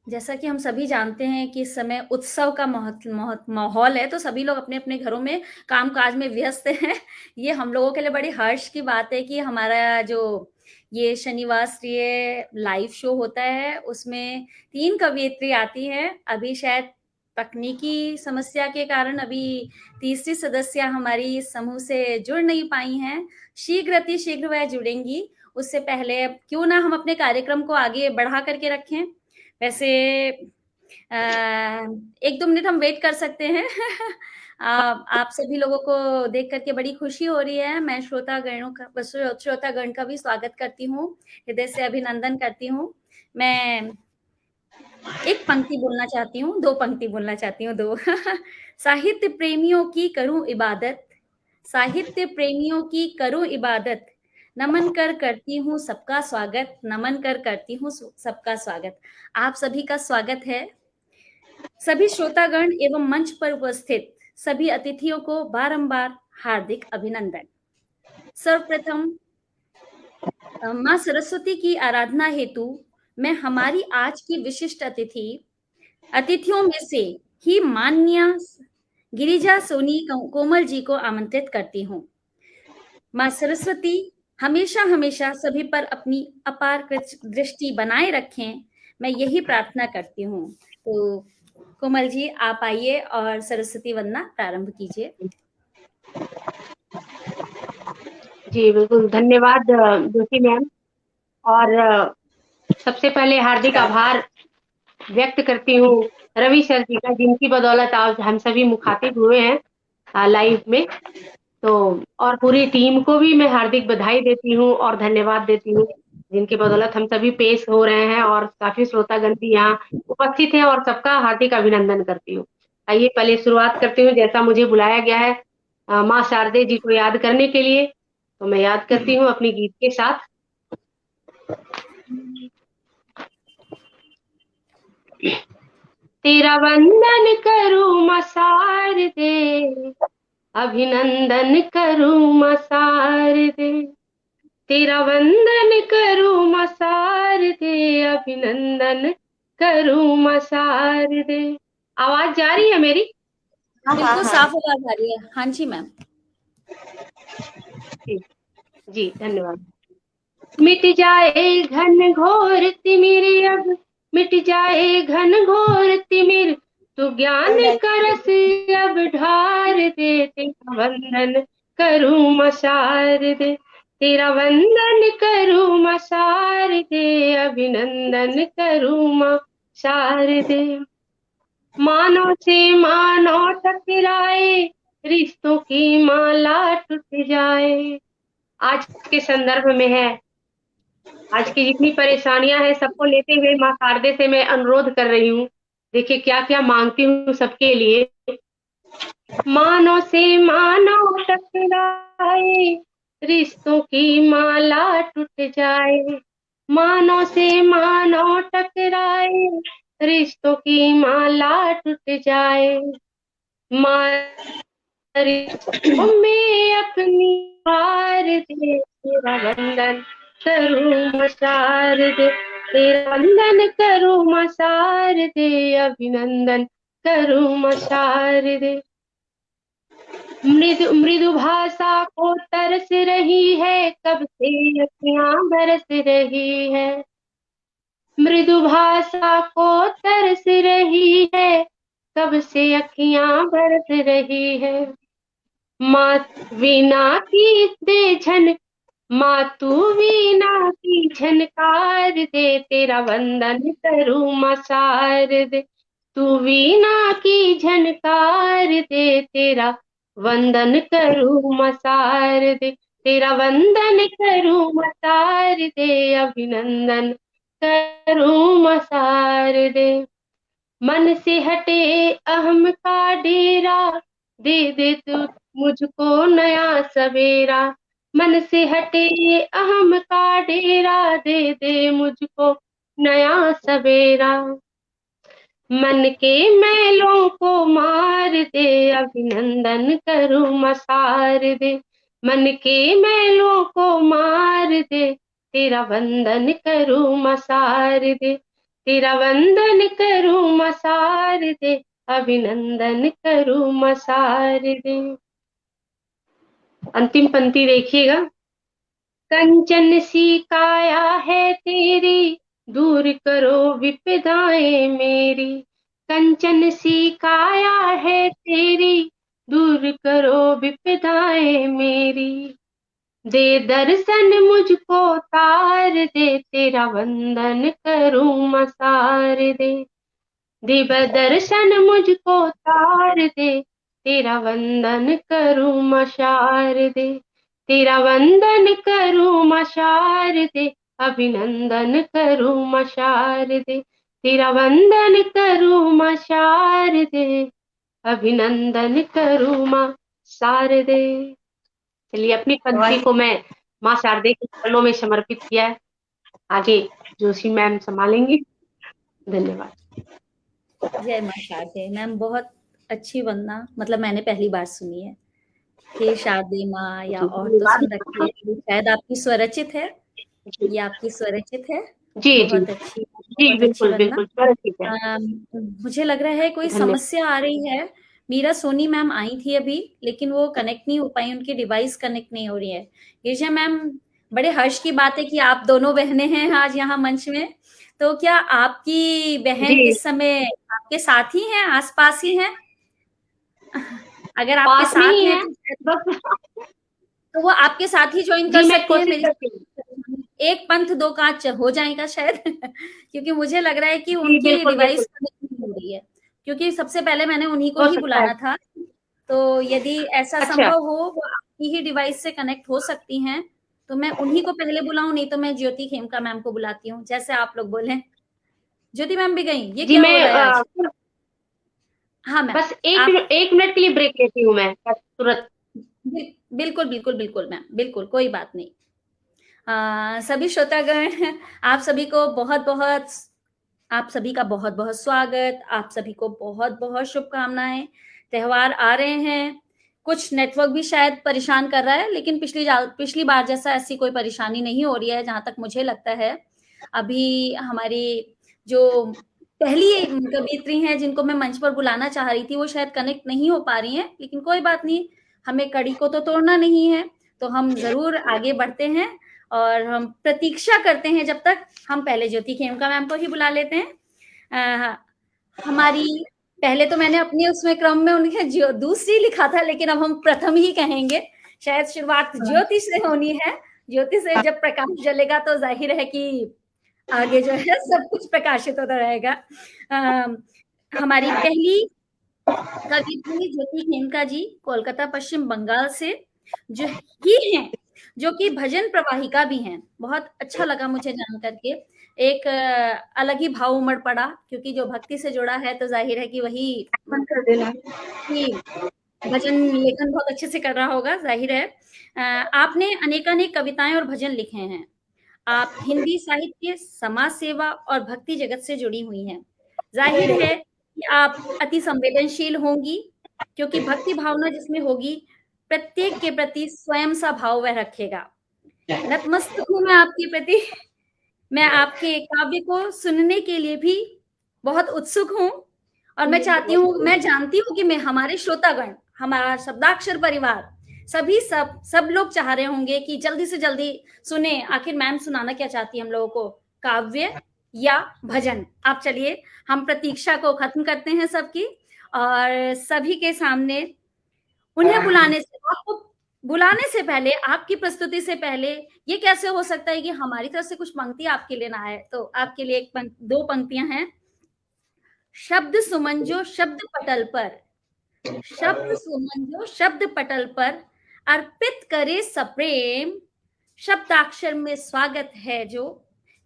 जैसा कि हम सभी जानते हैं कि इस समय उत्सव का माहौल है, तो सभी लोग अपने-अपने घरों में काम-काज में व्यस्त हैं। ये हम लोगों के लिए बड़ी हर्ष की बात है कि हमारा जो ये शनिवार राष्ट्रीय लाइव शो होता है, उसमें 3 कवयित्री आती हैं। अभी शायद तकनीकी समस्या के कारण अभी तीसरी सदस्य हमारी इस समूह से जुड़ नहीं पाई हैं। शीघ्र अतिशीघ्र वह जुड़ेंगी। उससे पहले क्यों ना हम अपने कार्यक्रम को आगे बढ़ा कर के रखें। वैसे 1-2 मिनट हम वेट कर सकते हैं। आप सभी लोगों को देख कर के बड़ी खुशी हो रही है। मैं श्रोतागण का भी स्वागत करती हूँ, हृदय से अभिनंदन करती हूँ। मैं 1 पंक्ति बोलना चाहती हूँ, 2 पंक्ति बोलना चाहती हूँ, 2 साहित्य प्रेमियों की करूँ इबादत, साहित्य प्रेमियों की करूँ इबादत, नमन कर करती हूँ सबका स्वागत, नमन कर करती हूँ सबका स्वागत। आप सभी का स्वागत है। सभी श्रोतागण एवं मंच पर उपस्थित सभी अतिथियों को बारंबार हार्दिक अभिनंदन। सर्वप्रथम माँ सरस्वती की आराधना हेतु मैं हमारी आज की विशिष्ट अतिथियों में से ही माननीय गिरिजा सोनी कोमल जी को आमंत्रित करती हूँ। माँ सरस्वती हमेशा हमेशा सभी पर अपनी अपार दृष्टि बनाए रखें, मैं यही प्रार्थना करती हूँ। तो कोमल जी आप आइए और सरस्वती वंदना प्रारंभ कीजिए। जी बिल्कुल, धन्यवाद जोशी मैम। और सबसे पहले हार्दिक आभार व्यक्त करती हूँ रवि सर जी का, जिनकी बदौलत आज हम सभी मुखातिब हुए हैं लाइव में। तो और पूरी टीम को भी मैं हार्दिक बधाई देती हूँ और धन्यवाद देती हूँ, जिनकी बदौलत हम सभी पेश हो रहे हैं और काफी श्रोतागण भी यहाँ उपस्थित हैं, और सबका हार्दिक अभिनंदन करती हूँ। आइए पहले शुरुआत करती हूँ, जैसा मुझे बुलाया गया है माँ शारदे जी को याद करने के लिए, तो मैं याद करती हूँ अपनी गीत के साथ। तेरा वंदन करूं माँ शारदे, अभिनंदन करूं माँ शारदे, तेरा वंदन करूं माँ शारदे, अभिनंदन करूं माँ शारदे। आवाज जा रही है मेरी? बिल्कुल साफ आवाज आ रही है। हाँ जी मैम। जी जी, धन्यवाद। मिट जाए घन घोर तिमिर अब, मिट जाए घन घोर तिमिर, तू ज्ञान का रस अब ढार दे, तेरा वंदन करूं माँ शारदे, तेरा वंदन करूं माँ शारदे, अभिनंदन करूं माँ शारदे। मानो से मानो टकराए, रिश्तों की माला टूट जाए। आज के संदर्भ में है, आज की जितनी परेशानियां हैं सबको लेते हुए माँ शारदे से मैं अनुरोध कर रही हूँ। देखिए क्या क्या मांगती हूँ सबके लिए। मानो से मानो टकराए, रिश्तों की माला टूट जाए, मानो से मानो टकराए, रिश्तों की माला टूट जाए। माँ में अपनी हार दे, तेरा वंदन करूं माँ शारदे, तेरा वंदन करूं माँ शारदे, अभिनंदन करूं माँ शारदे। मृदु मृदु भाषा को तरस रही है, कब से अखियां बरस रही है, मृदु भाषा को तरस रही है, कब से अखियां बरस रही है। माँ वीणा की दे झन, माँ तू वीणा की झनकार दे, तेरा वंदन करूं माँ शारदे, तू वीणा की झनकार दे, तेरा वंदन करूं माँ शारदे, तेरा वंदन करूं माँ शारदे, अभिनंदन करूं माँ शारदे। मन से हटे अहम का डेरा, दे दे तू मुझको नया सवेरा, मन से हटे अहम का डेरा, दे दे मुझको नया सवेरा। मन के मैलों को मार दे, अभिनंदन करूं माँ शारदे, मन के मैलों को मार दे, तेरा वंदन करूं माँ शारदे, तेरा वंदन करूं मसार दे, अभिनंदन करूं मसार दे। अंतिम पंक्ति देखिएगा। कंचन सी काया है तेरी, दूर करो विपदाएं मेरी। कंचन सी काया है तेरी, दूर करो विपदाएं मेरी। दे दर्शन मुझको तार दे, तेरा वंदन करूं मसार दे। दिव दर्शन मुझको तार दे, तेरा वंदन करूं मशार दे। तेरा वंदन करूं मशार दे, अभिनंदन करूं मशार दे। तेरा वंदन करूं मशार दे, अभिनंदन करूं मशार दे। चलिए, अपनी पंक्ति को मैं माँ शारदे के चरणों में समर्पित किया है। आगे जोशी मैम संभालेंगी। धन्यवाद। जय माँ शारदे। मैम बहुत अच्छी वंदना, मतलब मैंने पहली बार सुनी है। हे शारदे माँ, या और तो धन्यवाद। सुन रखी है, ये शायद आपकी स्वरचित है, जी ये आपकी स्वरचित है। जी जी जी, बहुत अच्छी बिल्कुल वंदना। बिल्कुल, ठीक है। मुझे लग रहा है कोई धन्यवाद। समस्या आ रही है। मीरा सोनी मैम आई थी अभी, लेकिन वो कनेक्ट नहीं हो पाई, उनकी डिवाइस कनेक्ट नहीं हो रही है। गिरिजा मैम, बड़े हर्ष की बात है कि आप दोनों बहनें हैं आज यहाँ मंच में। तो क्या आपकी बहन जी, इस समय आपके साथ ही हैं, आसपास ही हैं? अगर आपके पास में साथ ही हैं है बस। तो वो आपके साथ ही ज्वाइन कर जी, मैं सकती हैं। कोशिश मेरी करती हूँ। एक पंथ दो काज हो जाएगा शायद। क्योंकि मुझे लग रहा है कि जी, उनकी बिल्कुल बिल्कुल, डिवाइस कनेक्ट नहीं हो रही है, क्योंकि सबसे पहले मैंने उन्हीं को हो ही सकता है। बुलाना था। तो यदि ऐसा अच्छा, संभव हो, वो आपकी ही डिवाइस से कनेक्ट हो सकती हैं, तो मैं उन्हीं को पहले बुलाऊं, नहीं तो मैं ज्योति खेमका मैम को बुलाती हूँ, जैसे आप लोग बोले। ज्योति मैम भी गई, ये जी क्या हो मैं रहा है आज? हाँ मैम, बस एक आप एक मिनट के लिए ब्रेक लेती हूँ मैं, बस तुरंत। बिल्कुल बिल्कुल बिल्कुल मैम, बिल्कुल कोई बात नहीं। सभी श्रोतागण, आप सभी को बहुत बहुत आप सभी का बहुत बहुत स्वागत, आप सभी को बहुत बहुत शुभकामनाएं। त्योहार आ रहे हैं, कुछ नेटवर्क भी शायद परेशान कर रहा है, लेकिन पिछली बार जैसा ऐसी कोई परेशानी नहीं हो रही है जहां तक मुझे लगता है। अभी हमारी जो पहली कवियत्री हैं जिनको मैं मंच पर बुलाना चाह रही थी, वो शायद कनेक्ट नहीं हो पा रही हैं, लेकिन कोई बात नहीं, हमें कड़ी को तो तोड़ना नहीं है। तो हम जरूर आगे बढ़ते हैं और हम प्रतीक्षा करते हैं जब तक। हम पहले ज्योति खेमका मैम को ही बुला लेते हैं। हमारी पहले तो मैंने अपनी उसमें क्रम में उनके दूसरी लिखा था, लेकिन अब हम प्रथम ही कहेंगे। शायद शुरुआत ज्योति से होनी है। ज्योति से जब प्रकाश जलेगा तो जाहिर है कि आगे जो है सब कुछ प्रकाशित होता रहेगा। हमारी पहली कवियत्री ज्योति खेमका जी, कोलकाता पश्चिम बंगाल से जो ही हैं, जो कि भजन प्रवाहिका भी हैं। बहुत अच्छा लगा मुझे जान करके। एक अलग ही भाव उमड़ पड़ा, क्योंकि जो भक्ति से जुड़ा है तो जाहिर है कि वही बंद कर देना। कि भजन लेखन बहुत अच्छे से कर रहा होगा, जाहिर है। आपने अनेकानेक कविताएं और भजन लिखे हैं। आप हिंदी साहित्य, समाज सेवा और भक्ति जगत से जुड़ी हुई हैं। जाहिर है कि आप अति संवेदनशील होंगी, क्योंकि भक्ति भावना जिसमें होगी, प्रत्येक के प्रति स्वयं सा भाव वह रखेगा। नतमस्तक हूँ मैं आपके प्रति। मैं आपके काव्य को सुनने के लिए भी बहुत उत्सुक हूँ, और मैं जानती हूँ कि मैं हमारे श्रोतागण, हमारा शब्दाक्षर परिवार, सब लोग चाह रहे होंगे कि जल्दी से जल्दी सुने, आखिर मैम सुनाना क्या चाहती है हम लोगों को, काव्य या भजन। आप चलिए, हम प्रतीक्षा को खत्म करते हैं सबकी, और सभी के सामने उन्हें बुलाने से पहले, आपकी प्रस्तुति से पहले, ये कैसे हो सकता है कि हमारी तरफ से कुछ पंक्ति आपके लिए ना आए। तो आपके लिए दो पंक्तियां हैं। शब्द सुमन जो शब्द पटल पर, शब्द सुमन जो शब्द पटल पर अर्पित करे सप्रेम, शब्दाक्षर में स्वागत है जो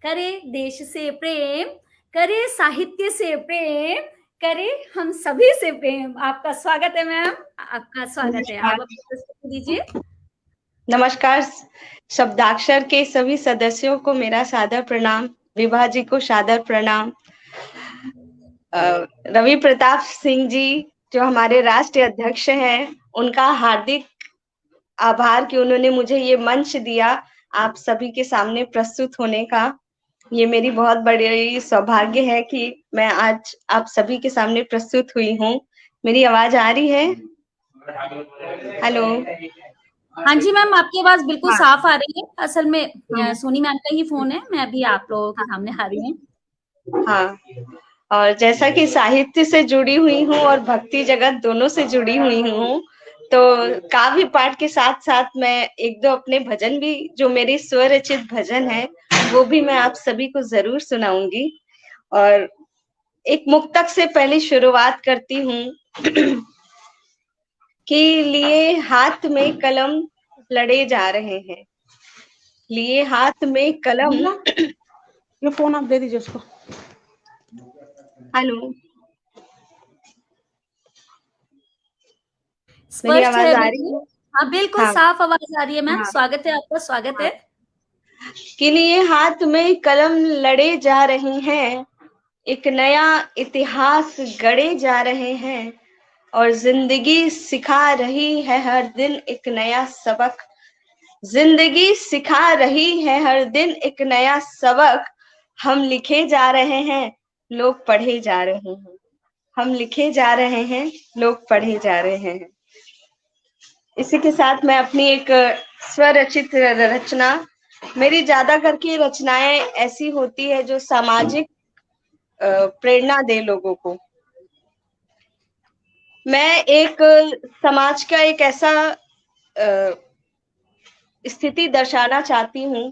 करे देश से प्रेम, करे साहित्य से प्रेम, करे हम सभी से प्रेम। आपका स्वागत है मैम, आपका स्वागत है। आप अपनी प्रस्तुति दीजिए। नमस्कार। शब्दाक्षर के सभी सदस्यों को मेरा सादर प्रणाम। विभा जी को सादर प्रणाम। रवि प्रताप सिंह जी जो हमारे राष्ट्रीय अध्यक्ष हैं, उनका हार्दिक आभार कि उन्होंने मुझे ये मंच दिया आप सभी के सामने प्रस्तुत होने का। ये मेरी बहुत बड़ी सौभाग्य है कि मैं आज आप सभी के सामने प्रस्तुत हुई हूँ। मेरी आवाज आ रही है? हेलो। हाँ जी मैम, आपकी आवाज बिल्कुल हाँ साफ आ रही है। असल में हाँ सोनी मैम का ही फोन है, मैं अभी आप लोगों के सामने आ रही हूँ। हाँ। और जैसा कि साहित्य से जुड़ी हुई हूँ और भक्ति जगत दोनों से जुड़ी हुई हूँ, तो काव्य पाठ के साथ साथ मैं एक दो अपने भजन भी, जो मेरे स्वरचित भजन है, वो भी मैं आप सभी को जरूर सुनाऊंगी। और एक मुक्तक से पहले शुरुआत करती हूँ कि लिए हाथ में कलम लड़े जा रहे हैं, लिए हाथ में कलम। ये फोन आप दे दीजिए उसको। हेलो, मेरी स्पष्ट आवाज है आ रही बिल्कुल। है? हाँ बिल्कुल हाँ साफ आवाज आ रही है मैम। हाँ स्वागत है आपका, स्वागत हाँ। है। के लिए हाथ में कलम लड़े जा रहे हैं, एक नया इतिहास गढ़े जा रहे हैं, और जिंदगी सिखा रही है हर दिन एक नया सबक। जिंदगी सिखा रही है हर दिन एक नया सबक। हम लिखे जा रहे हैं, लोग पढ़े जा रहे हैं। हम लिखे जा रहे हैं, लोग पढ़े जा रहे हैं। इसी के साथ मैं अपनी एक स्वरचित रचना, मेरी ज्यादा करके रचनाएं ऐसी होती है जो सामाजिक प्रेरणा दे लोगों को। मैं एक समाज का एक ऐसा स्थिति दर्शाना चाहती हूँ।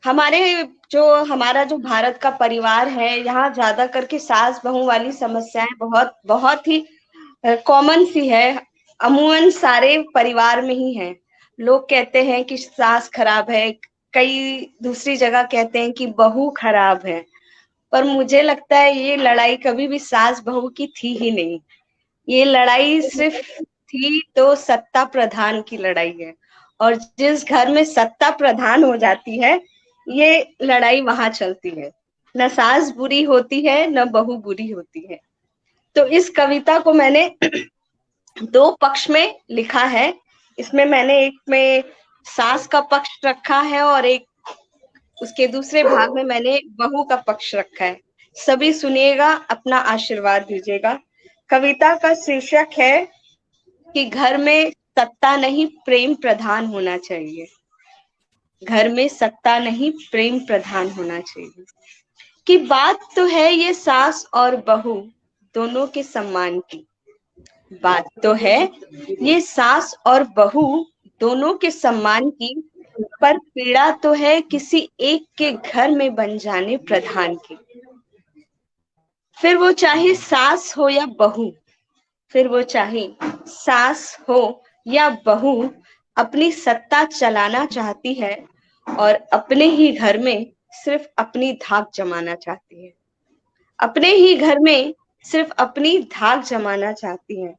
हमारा जो भारत का परिवार है, यहाँ ज्यादा करके सास बहू वाली समस्याएं बहुत बहुत ही कॉमन सी है। अमूमन सारे परिवार में ही है। लोग कहते हैं कि सास खराब है, कई दूसरी जगह कहते हैं कि बहू खराब है। पर मुझे लगता है ये लड़ाई कभी भी सास बहू की थी ही नहीं। ये लड़ाई सिर्फ थी तो सत्ता प्रधान की लड़ाई है। और जिस घर में सत्ता प्रधान हो जाती है, ये लड़ाई वहां चलती है। न सास बुरी होती है, न बहू बुरी होती है। तो इस कविता को मैंने दो पक्ष में लिखा है। इसमें मैंने एक में सास का पक्ष रखा है और एक उसके दूसरे भाग में मैंने बहू का पक्ष रखा है। सभी सुनिएगा, अपना आशीर्वाद दीजिएगा। कविता का शीर्षक है कि घर में सत्ता नहीं प्रेम प्रधान होना चाहिए। घर में सत्ता नहीं प्रेम प्रधान होना चाहिए। कि बात तो है ये सास और बहू दोनों के सम्मान की। बात तो है ये सास और बहू दोनों के सम्मान की, पर पीड़ा तो है किसी एक के घर में बन जाने प्रधान की। फिर वो चाहे सास हो या बहू, फिर वो चाहे सास हो या बहू, अपनी सत्ता चलाना चाहती है और अपने ही घर में सिर्फ अपनी धाक जमाना चाहती है। अपने ही घर में सिर्फ अपनी धाक जमाना चाहती है।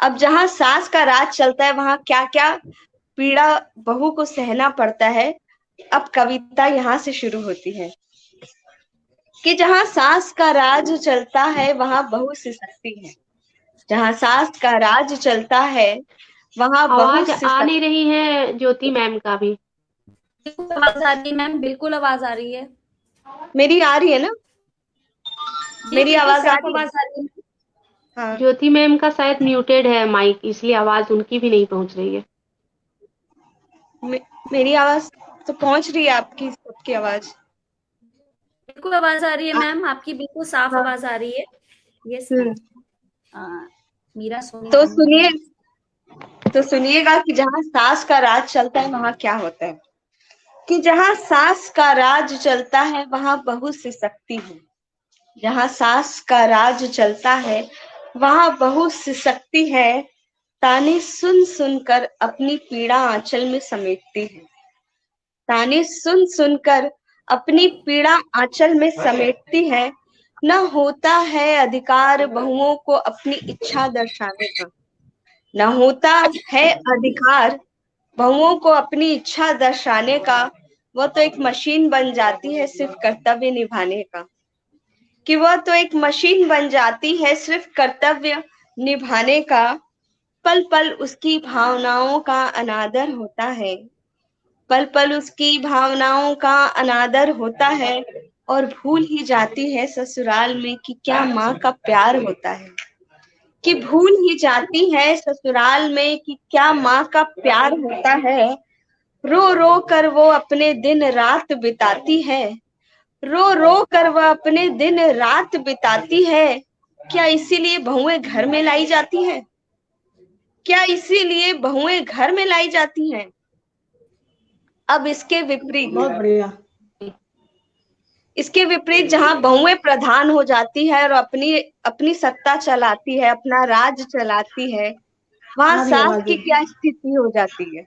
अब जहां सास का राज चलता है, वहां क्या क्या पीड़ा बहू को सहना पड़ता है। अब कविता यहाँ से शुरू होती है कि जहां सास का राज चलता है, वहां बहू सिसकती है। जहां सास का राज चलता है, वहां बहू आवाज आ सिसक। नहीं रही है ज्योति मैम का भी। बिल्कुल आवाज आ रही है मैम, बिल्कुल आवाज आ रही है। मेरी आ रही है ना? जी मेरी बिल्कुल आवाज आ साफ रही है? आवाज आ रही है। हाँ। ज्योति मैम का शायद म्यूटेड है माइक, इसलिए आवाज उनकी भी नहीं पहुंच रही है। मेरी आवाज तो पहुंच रही है, आपकी सबकी आवाज। बिल्कुल आवाज आ रही है आ, मैम, आपकी बिल्कुल साफ हाँ। आवाज आ रही है। यस हम्म। मीरा सोनी तो मैम सुनिए, हैं। तो सुनिएगा कि जहां सास का राज चलता है, वहां क्या होता है। कि जहां सास का राज चलता है, वहां बहू सिसकती है। जहां सास का राज चलता है, वहां बहू सिसकती है। ताने सुन सुनकर अपनी पीड़ा आंचल में समेटती है। ताने सुन सुनकर अपनी पीड़ा आंचल में समेटती है। न होता है अधिकार बहुओं को अपनी इच्छा दर्शाने का। न होता है अधिकार बहुओं को अपनी इच्छा दर्शाने का। वो तो एक मशीन बन जाती है सिर्फ कर्तव्य निभाने का। कि वह तो एक मशीन बन जाती है सिर्फ कर्तव्य निभाने का। पल पल उसकी भावनाओं का अनादर होता है। पल पल उसकी भावनाओं का अनादर होता है और भूल ही जाती है ससुराल में कि क्या माँ का प्यार होता है, कि भूल ही जाती है ससुराल में कि क्या माँ का प्यार होता है। रो रो कर वो अपने दिन रात बिताती है, रो रो कर वह अपने दिन रात बिताती है। क्या इसीलिए बहुएं घर में लाई जाती हैं? क्या इसीलिए बहुएं घर में लाई जाती हैं? अब इसके विपरीत, बहुत बढ़िया। इसके विपरीत जहां बहुएं प्रधान हो जाती है और अपनी अपनी सत्ता चलाती है, अपना राज चलाती है, वहां आ रही सास आवाज। की क्या स्थिति हो जाती है।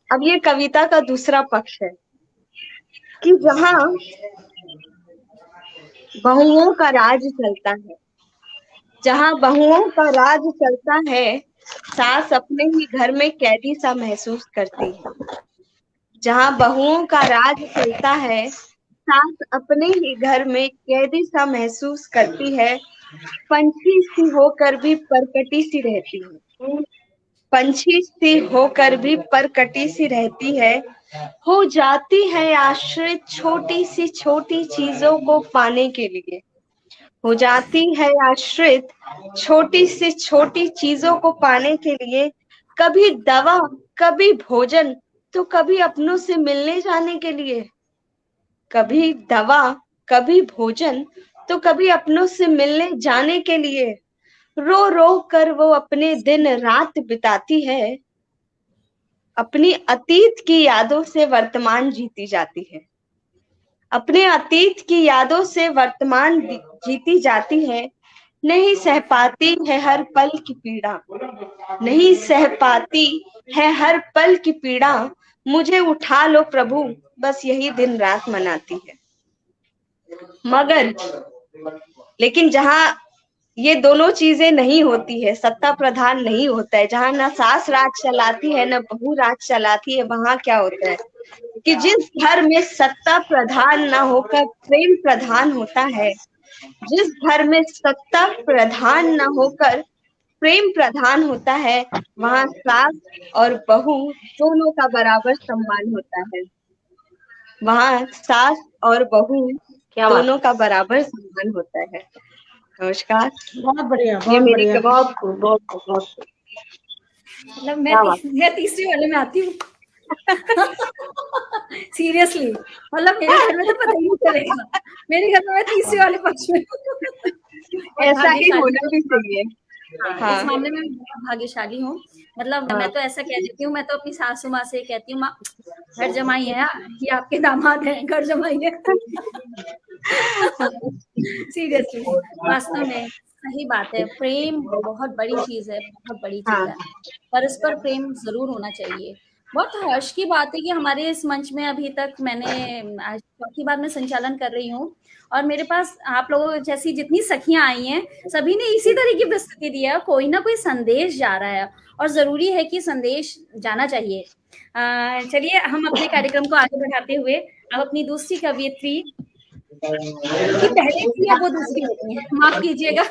अब ये कविता का दूसरा पक्ष है कि जहां बहुओं का राज चलता है, जहां बहुओं का राज चलता है, सास अपने ही घर में कैदी सा महसूस करती है। जहां बहुओं का राज चलता है, सास अपने ही घर में कैदी सा महसूस करती है। पंछी सी होकर भी परकटी सी रहती है, पंछी सी होकर भी परकटी सी रहती है। हो जाती है आश्रित छोटी चीजों को पाने के लिए, हो जाती है आश्रित छोटी चीजों को पाने के लिए। कभी दवा, कभी भोजन, तो कभी अपनों से मिलने जाने के लिए। कभी दवा, कभी भोजन, तो कभी अपनों से मिलने जाने के लिए। रो रो कर वो अपने दिन रात बिताती है, अपनी अतीत की यादों से वर्तमान जीती जाती है, अपने अतीत की यादों से वर्तमान जीती जाती है। नहीं सह पाती है हर पल की पीड़ा, नहीं सह पाती है हर पल की पीड़ा। मुझे उठा लो प्रभु, बस यही दिन रात मनाती है। मगर लेकिन जहां ये दोनों चीजें नहीं होती है, सत्ता प्रधान नहीं होता है, जहां ना सास राज चलाती है ना बहू राज चलाती है, वहां क्या होता है कि जिस घर में सत्ता प्रधान ना होकर प्रेम प्रधान होता है, जिस घर में सत्ता प्रधान ना होकर प्रेम प्रधान होता है, वहां सास और बहू दोनों का बराबर सम्मान होता है। वहां सास और बहू क्या बात। दोनों का बराबर सम्मान होता है। नमस्कार। बहुत बढ़िया, ये बहुत मेरी बढ़िया। बहुत खूब, बहुत खूब, बहुत खूब। मतलब क्या बात। मैं तीसरी वाले में आती हूँ। सीरियसली, मतलब मेरे घर में तो पता ही नहीं चलेगा, मेरे घर में मैं तीसरे वाले पक्ष में हूँ। और ऐसा ही भाग्यशाली होना भी चाहिए। हाँ, इस हाँ मामले में मैं बहुत भाग्यशाली हूँ। मतलब मैं तो ऐसा कह देती हूँ, मैं तो अपनी सासू माँ से कहती हूँ, माँ घर जमाई है, ये आपके दामाद है, घर जमाई है। सीरियसली, वास्तव में सही बात है। प्रेम बहुत बड़ी चीज है, बहुत बड़ी चीज हाँ है। परस्पर प्रेम जरूर होना चाहिए। बहुत हर्ष की बात है कि हमारे इस मंच में अभी तक मैंने आज चौथी बार मैं संचालन कर रही हूँ, और मेरे पास आप लोगों जैसी जितनी सखियां आई हैं, सभी ने इसी तरह की प्रस्तुति दी है। कोई ना कोई संदेश जा रहा है, और जरूरी है कि संदेश जाना चाहिए। चलिए हम अपने कार्यक्रम को आगे बढ़ाते हुए अब अपनी दूसरी कवियत्री, क्योंकि पहले थी अब वो दूसरी हो गई है, माफ कीजिएगा।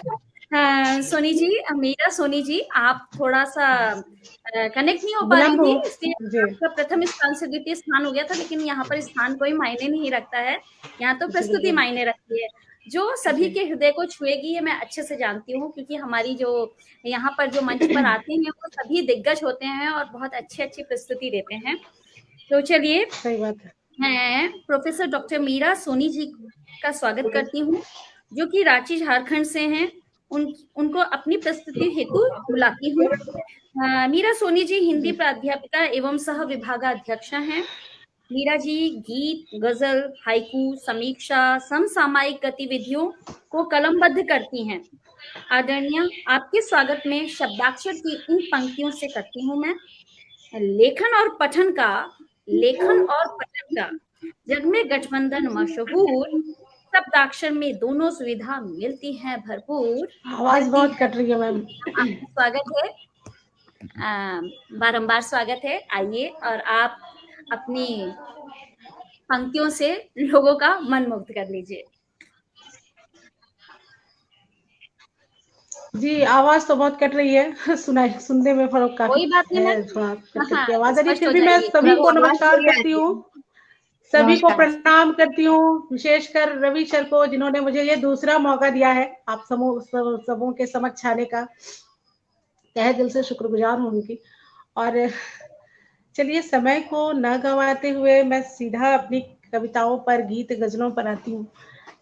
सोनी जी, मीरा सोनी जी, आप थोड़ा सा कनेक्ट नहीं हो पा रही विलम्ब थी, हो इसलिए जी। आपका प्रथम स्थान से द्वितीय स्थान हो गया था। लेकिन यहाँ पर स्थान कोई मायने नहीं रखता है, यहाँ तो जी प्रस्तुति बिल्कुल। मायने रखती है, जो सभी के हृदय को छुएगी। ये मैं अच्छे से जानती हूँ, क्योंकि हमारी जो यहाँ पर जो मंच पर आते हैं वो सभी दिग्गज होते हैं और बहुत अच्छी अच्छी प्रस्तुति देते हैं। तो चलिए, सही बात है। मैं प्रोफेसर डॉक्टर मीरा सोनी जी का स्वागत करती हूँ, जो कि रांची झारखंड से हैं। उनको अपनी प्रस्तुति हेतु बुलाती हूँ। मीरा सोनी जी हिंदी जी प्राध्यापिका एवं सह विभागाध्यक्षा हैं। मीरा जी गीत, गजल, हाइकू, समीक्षा, समसामयिक गतिविधियों को कलमबद्ध करती हैं। आदरणीय, आपके स्वागत में शब्दाक्षर की इन पंक्तियों से करती हूँ मैं। लेखन और पठन का जग में गठबंधन मशहूर, शब्दाक्षर में दोनों सुविधा मिलती है भरपूर, आवाज मिलती बहुत है। कट रही है मैम। आपका स्वागत है, बारंबार स्वागत है। आइए और आप अपनी पंक्तियों से लोगों का मन मुग्ध कर लीजिए। जी, आवाज तो बहुत कट रही है। सुनने में फर्क काफी कोई बात नहीं है, मैम। थोड़ा हाँ कट-कट के हाँ, आवाज आ रही है, स्पष्ट फिर हो भी मैं जाएगी, थोड़ा सभी को बहुत। आवाज नमस्कार सही आ करती रही हूँ, है। सभी को नमस्कार। प्रणाम करती हूँ, विशेषकर रवि सर को जिन्होंने मुझे ये दूसरा मौका दिया है आप सबों के समक्ष आने का। तहे दिल से शुक्रगुजार हूँ उनकी। और चलिए समय को न गंवाते हुए मैं सीधा अपनी कविताओं पर, गीत गजलों पर आती हूँ।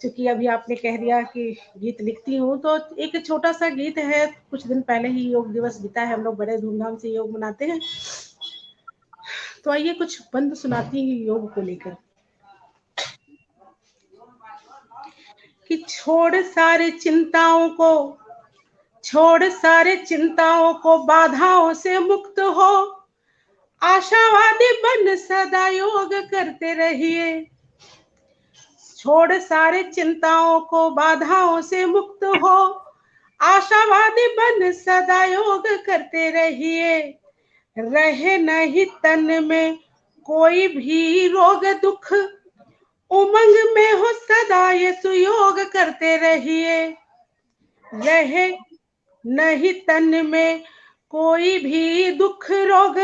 चूंकि अभी आपने कह दिया कि गीत लिखती हूँ, तो एक छोटा सा गीत है। कुछ दिन पहले ही योग दिवस बीता है, हम लोग बड़े धूमधाम से योग मनाते हैं। तो आइए कुछ बंद सुनाती हूँ योग को लेकर कि छोड़ सारे चिंताओं को बाधाओं से मुक्त हो, आशावादी बन सदा योग करते रहिए। छोड़ सारे चिंताओं को बाधाओं से मुक्त हो, आशावादी बन सदा योग करते रहिए। रहे नहीं तन में कोई भी रोग दुख, उमंग में हो सदा ये सुयोग करते रहिए। रहे नहीं तन में कोई भी दुख रोग,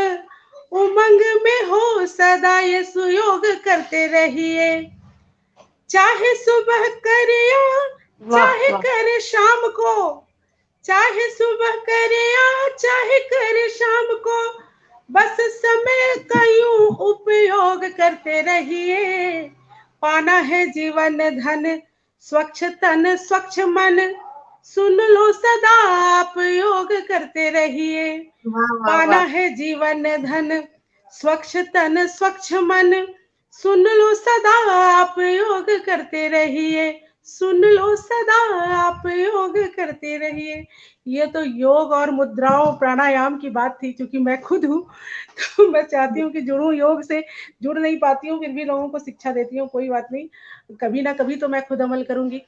उमंग में हो सदा ये सुयोग करते रहिए। चाहे सुबह करे या वाह चाहे वाह। करे शाम को, चाहे सुबह करे या चाहे करे शाम को, बस समय का यूं उपयोग करते रहिए। पाना है जीवन धन, स्वच्छ तन स्वच्छ मन, सुन लो सदा आप योग करते रहिए। वाह वाह पाना वाह। है जीवन धन, स्वच्छ तन स्वच्छ मन, सुन लो सदा आप योग करते रहिए। सुन लो सदा आप योग करते रहिए। ये तो योग और मुद्राओं प्राणायाम की बात थी। क्योंकि मैं खुद हूँ, तो मैं चाहती हूँ कि जुड़ूं योग से। जुड़ नहीं पाती हूँ, फिर भी लोगों को शिक्षा देती हूँ। कोई बात नहीं, कभी ना कभी तो मैं खुद अमल करूंगी।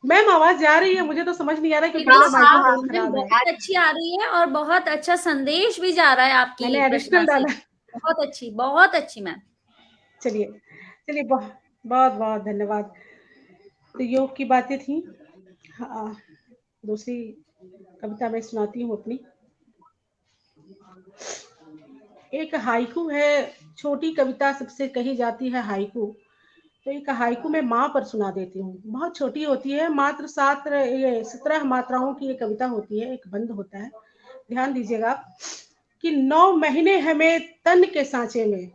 मैम आवाज जा रही है? मुझे तो समझ नहीं आ रहा है, क्योंकि बिल्कुल हाँ मेरा हाँ साफ हाँ। माइक्रोफोन मैम, खराब है। बहुत अच्छी आ रही है और बहुत अच्छा संदेश भी जा रहा है आपकी मैंने रचना एडिशनल से। डाला। बहुत अच्छी मैम। चलिए चलिए, बहुत बहुत बहुत धन्यवाद। तो योग की बातें थी। हाँ, दूसरी कविता मैं सुनाती हूँ अपनी। एक हाइकू है, छोटी कविता सबसे कही जाती है हाइकू। तो एक हाइकू मैं माँ पर सुना देती हूँ। बहुत छोटी होती है, मात्र 17 मात्राओं की एक कविता होती है, एक बंद होता है। ध्यान दीजिएगा कि 9 महीने हमें तन के सांचे में,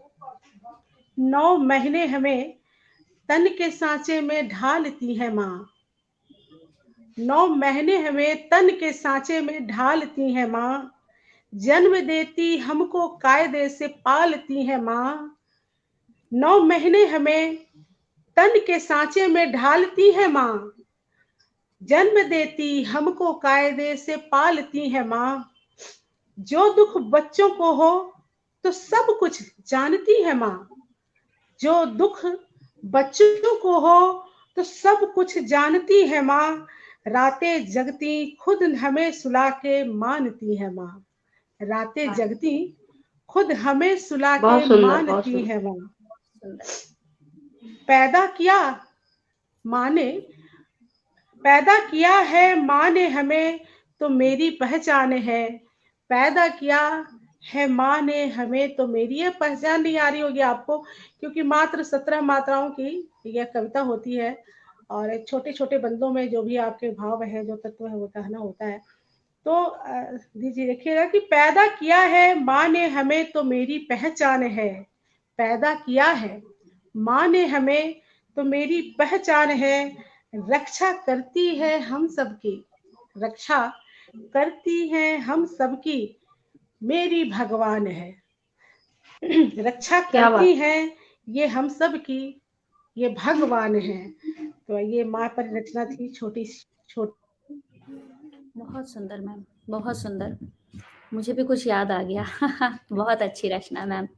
9 महीने हमें तन के सांचे में ढालती है माँ। 9 महीने हमें तन के सांचे में ढालती है माँ, जन्म देती हमको कायदे से पालती है माँ। 9 महीने हमें तन के सांचे में ढालती है माँ, जन्म देती हमको कायदे से पालती है माँ। जो दुख बच्चों को हो तो सब कुछ जानती है माँ, जो दुख बच्चों को हो तो सब कुछ जानती है माँ। रातें जगती खुद हमें सुला के मानती है माँ, रातें जगती खुद हमें सुला के बहुत सुंदर बहुत मानती है सुंदर। माँ। पैदा किया माँ ने, पैदा किया है माँ ने हमें तो मेरी पहचान है। पैदा किया है माँ ने हमें तो मेरी ये पहचान नहीं आ रही होगी आपको, क्योंकि मात्र 17 मात्राओं की यह कविता होती है। और छोटे छोटे बंदों में जो भी आपके भाव है, जो तत्व है, वो कहना होता है। तो दीजिए देखिएगा कि पैदा किया है माँ ने हमें तो मेरी पहचान है। पैदा किया है माँ ने हमें तो मेरी पहचान है। रक्षा करती है हम सबकी, रक्षा करती है हम सबकी, मेरी भगवान है। रक्षा क्या करती बात। है ये हम सब की, ये भगवान है। तो ये माँ पर रचना थी, छोटी छोटी। बहुत सुंदर मैम, बहुत सुंदर। मुझे भी कुछ याद आ गया। बहुत अच्छी रचना मैम।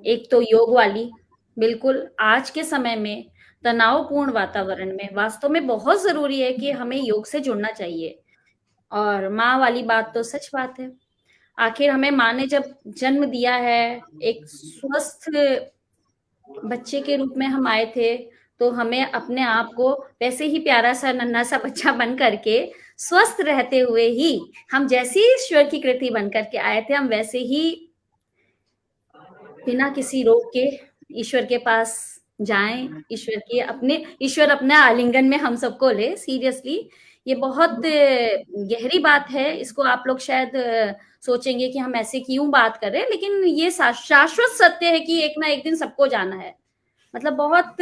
एक तो योग वाली, बिल्कुल आज के समय में तनावपूर्ण वातावरण में वास्तव में बहुत ज़रूरी है कि हमें योग से जुड़ना चाहिए। और माँ वाली बात तो सच बात है। आखिर हमें माँ ने जब जन्म दिया है, एक स्वस्थ बच्चे के रूप में हम आए थे, तो हमें अपने आप को वैसे ही प्यारा सा नन्हा सा बच्चा बन करके स्वस्थ रहते हुए ही हम जैसी ईश्वर की कृति बनकर के आए थे, हम वैसे ही बिना किसी रोक के ईश्वर के पास जाएं, ईश्वर अपना आलिंगन में हम सबको ले। सीरियसली ये बहुत गहरी बात है। इसको आप लोग शायद सोचेंगे कि हम ऐसे क्यों बात कर रहे हैं, लेकिन ये शाश्वत सत्य है कि एक ना एक दिन सबको जाना है। मतलब बहुत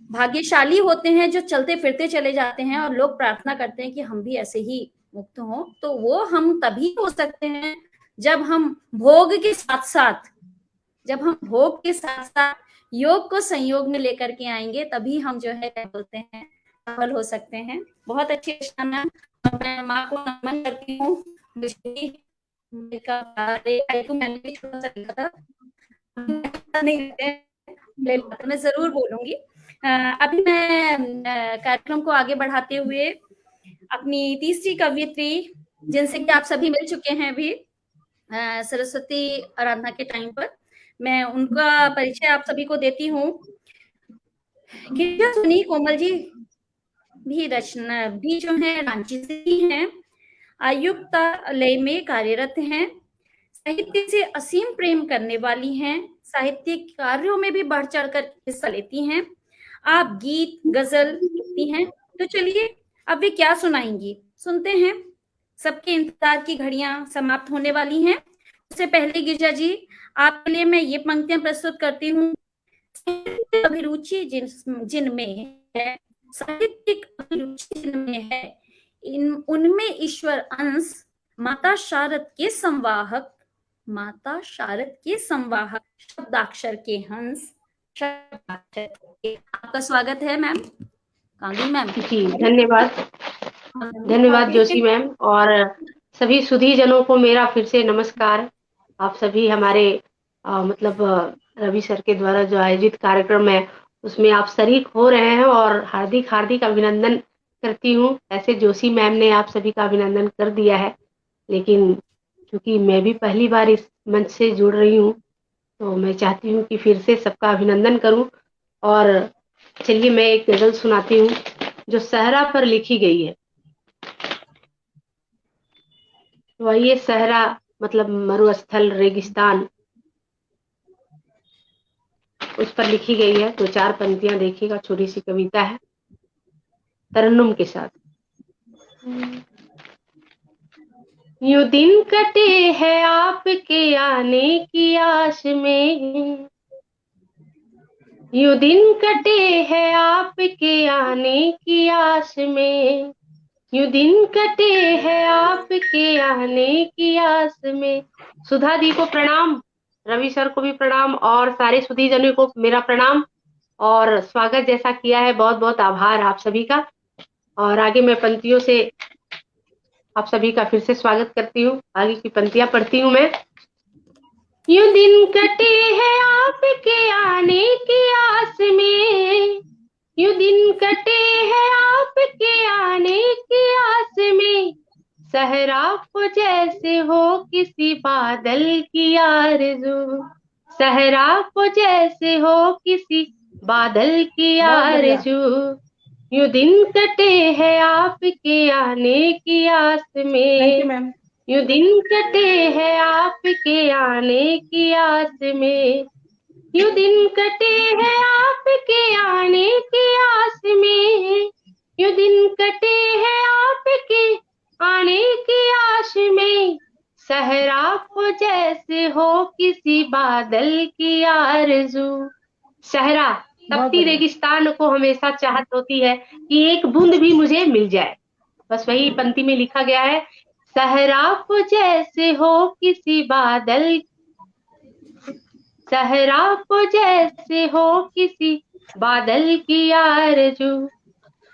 भाग्यशाली होते हैं जो चलते फिरते चले जाते हैं, और लोग प्रार्थना करते हैं कि हम भी ऐसे ही मुक्त हों। तो वो हम तभी हो सकते हैं जब हम भोग के साथ योग को संयोग में लेकर के आएंगे, तभी हम जो है क्या बोलते हैं सफल हो सकते हैं। बहुत अच्छी रचना मैम, मैं माँ को नमन करती हूँ। मैंने भी छोटा सा लिखा था, मैं जरूर बोलूंगी। अभी मैं कार्यक्रम को आगे बढ़ाते हुए अपनी तीसरी कवयित्री, जिनसे कि आप सभी मिल चुके हैं अभी सरस्वती आराधना के टाइम पर, मैं उनका परिचय आप सभी को देती हूँ। सुनी कोमल जी भी रचना भी जो है रांची से ही हैं, आयुक्तालय में कार्यरत हैं, साहित्य से असीम प्रेम करने वाली हैं, साहित्यिक कार्यों में भी बढ़ चढ़कर हिस्सा लेती हैं। आप गीत गजल लिखती हैं, तो चलिए अब वे क्या सुनाएंगी, सुनते हैं। सबके इंतजार की घड़ियां समाप्त होने वाली हैं। उससे पहले गिरिजा जी, आपके लिए मैं ये पंक्तियां प्रस्तुत करती हूँ। अभिरुचि जिनमें है, साहित्यिक अभिरुचि जिनमें है, उनमें ईश्वर अंश माता शारद के संवाहक शब्दाक्षर के हंस। आपका स्वागत है मैम, कांगी मैम। जी धन्यवाद जोशी मैम, और सभी सुधी जनों को मेरा फिर से नमस्कार। आप सभी हमारे रवि सर के द्वारा जो आयोजित कार्यक्रम है उसमें आप शरीक हो रहे हैं, और हार्दिक हार्दिक अभिनंदन करती हूँ। ऐसे जोशी मैम ने आप सभी का अभिनंदन कर दिया है, लेकिन क्योंकि मैं भी पहली बार इस मंच से जुड़ रही हूँ, तो मैं चाहती हूँ कि फिर से सबका अभिनंदन करूँ। और चलिए मैं एक गजल सुनाती हूँ जो सहरा पर लिखी गई है। वही सहरा मतलब मरुस्थल, रेगिस्तान, उस पर लिखी गई है। तो 4 पंक्तियां देखिएगा, छोटी सी कविता है तरन्नुम के साथ। यूं दिन कटे हैं आपके आने की आश में, यूं दिन कटे हैं आपके आने की आश में, यूं दिन कटे हैं आपके आने की आस में। सुधा दी को प्रणाम, रवि सर को भी प्रणाम, और सारे सुधी जनों को मेरा प्रणाम और स्वागत जैसा किया है। बहुत बहुत आभार आप सभी का। और आगे मैं पंक्तियों से आप सभी का फिर से स्वागत करती हूँ। आगे की पंक्तियां पढ़ती हूँ मैं। यूं दिन कटे हैं आपके आने की आस में, यूं दिन कटे हैं आपके आने की आस में, सहरा को जैसे हो किसी बादल की आरज़ू, सहरा को जैसे हो किसी बादल की आरज़ू, यूं दिन कटे हैं आपके आने की आस में, यूं दिन कटे हैं आपके आने की आस में, यूं दिन कटे हैं आपके आने की आस में, यूं दिन कटे हैं आपके आने की आश में, सहरा को जैसे हो किसी बादल की आरज़ू। सहरा तपती रेगिस्तान को हमेशा चाहत होती है कि एक बूंद भी मुझे मिल जाए। बस वही पंक्ति में लिखा गया है, सहरा को जैसे हो किसी बादल, सहरा को जैसे हो किसी बादल की आरज़ू,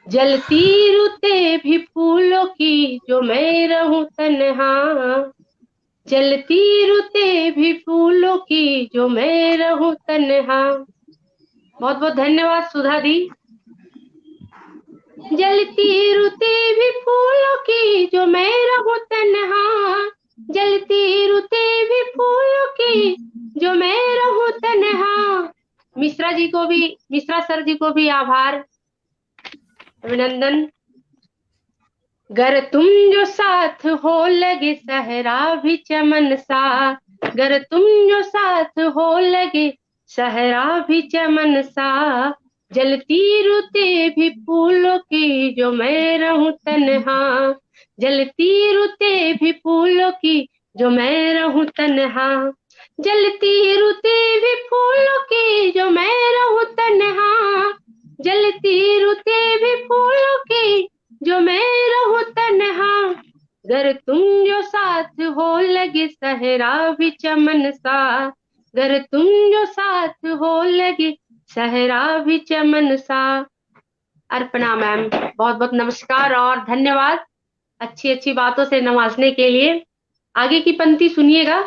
जलती रुते भी फूलों की जो मैं रहूं तन्हा, जलती रुते भी फूलों की जो मैं रहूं तन्हा। बहुत बहुत धन्यवाद सुधा दी। जलती रुते भी फूलों की जो मैं रहूं तन्हा, जलती रुते भी फूलों की जो मैं रहूं तन्हा। मिश्रा सर जी को भी आभार, अभिनंदन। गर तुम जो साथ हो लगे सहरा भी चमन सा, गर तुम जो साथ हो लगे सहरा भी चमन सा, जलती रुते भी फूलों की जो मैं रहूं तन्हा, जलती रुते भी फूलों की जो मैं रहूं तन्हा, जलती रुते भी फूलों की जो मैं रहूं तन्हा, जलती रुते भी फूलों की जो मैं रहूं तन्हा, गर तुम जो साथ हो लगे सहरा भी चमन सा, गर तुम जो साथ हो लगे सहरा भी चमन सा। अर्पणा मैम, बहुत बहुत नमस्कार और धन्यवाद अच्छी अच्छी बातों से नवाजने के लिए। आगे की पंक्ति सुनिएगा।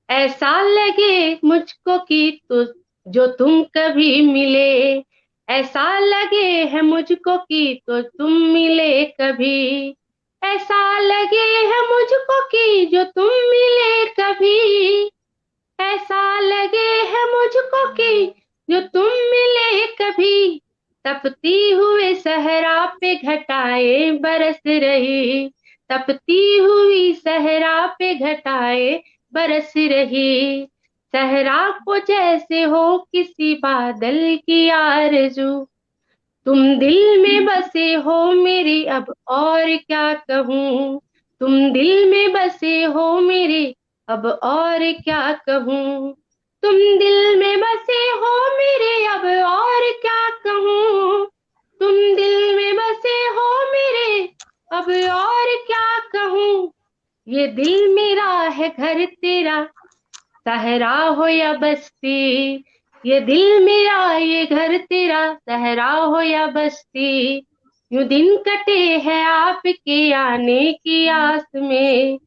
ऐसा लगे मुझको कि तो जो तुम कभी मिले, ऐसा लगे है मुझको कि तो तुम मिले कभी, ऐसा लगे है मुझको कि जो तुम मिले कभी, ऐसा लगे है मुझको कि जो तुम मिले कभी, तपती हुए सहरा पे घटाए बरस रही, तपती हुई सहरा पे घटाए बरस रही, सहरा को जैसे हो किसी बादल की आरज़ू, तुम दिल में बसे हो मेरे अब और क्या कहूँ, तुम दिल में बसे हो मेरे अब और क्या कहूँ, तुम दिल में बसे हो मेरे अब और क्या कहूँ, तुम दिल में बसे हो मेरे अब और क्या कहूँ, ये दिल मेरा है घर तेरा सहरा हो या बस्ती, ये दिल मेरा ये घर तेरा सहरा हो या बस्ती, यूं दिन कटे हैं आपके आने की आस में,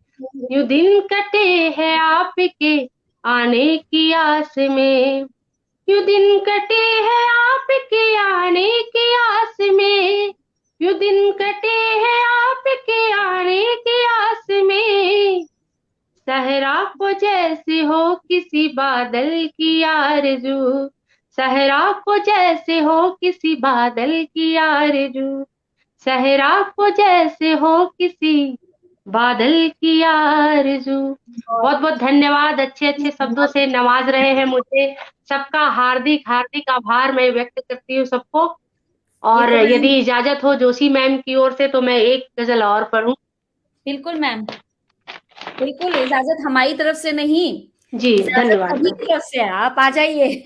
यूं दिन कटे हैं आपके आने की आस में, यूं दिन कटे हैं आपके आने की आस में, यूं दिन कटे हैं आपके आने की आस में, सहरा को जैसे हो किसी बादल की आरज़ू, सहरा को जैसे हो किसी बादल की आरज़ू, सहरा को जैसे हो किसी बादल की आरज़ू। बहुत बहुत धन्यवाद, अच्छे अच्छे शब्दों से नवाज रहे हैं मुझे। सबका हार्दिक हार्दिक आभार मैं व्यक्त करती हूँ सबको। और ये तो यदि इजाजत हो जोशी मैम की ओर से तो मैं एक गजल और पढ़ूं। बिल्कुल मैम, बिल्कुल इजाजत हमारी तरफ से नहीं, जी इजाजत धन्यवाद सभी मैम। की तरफ से है, आप आ जाइए।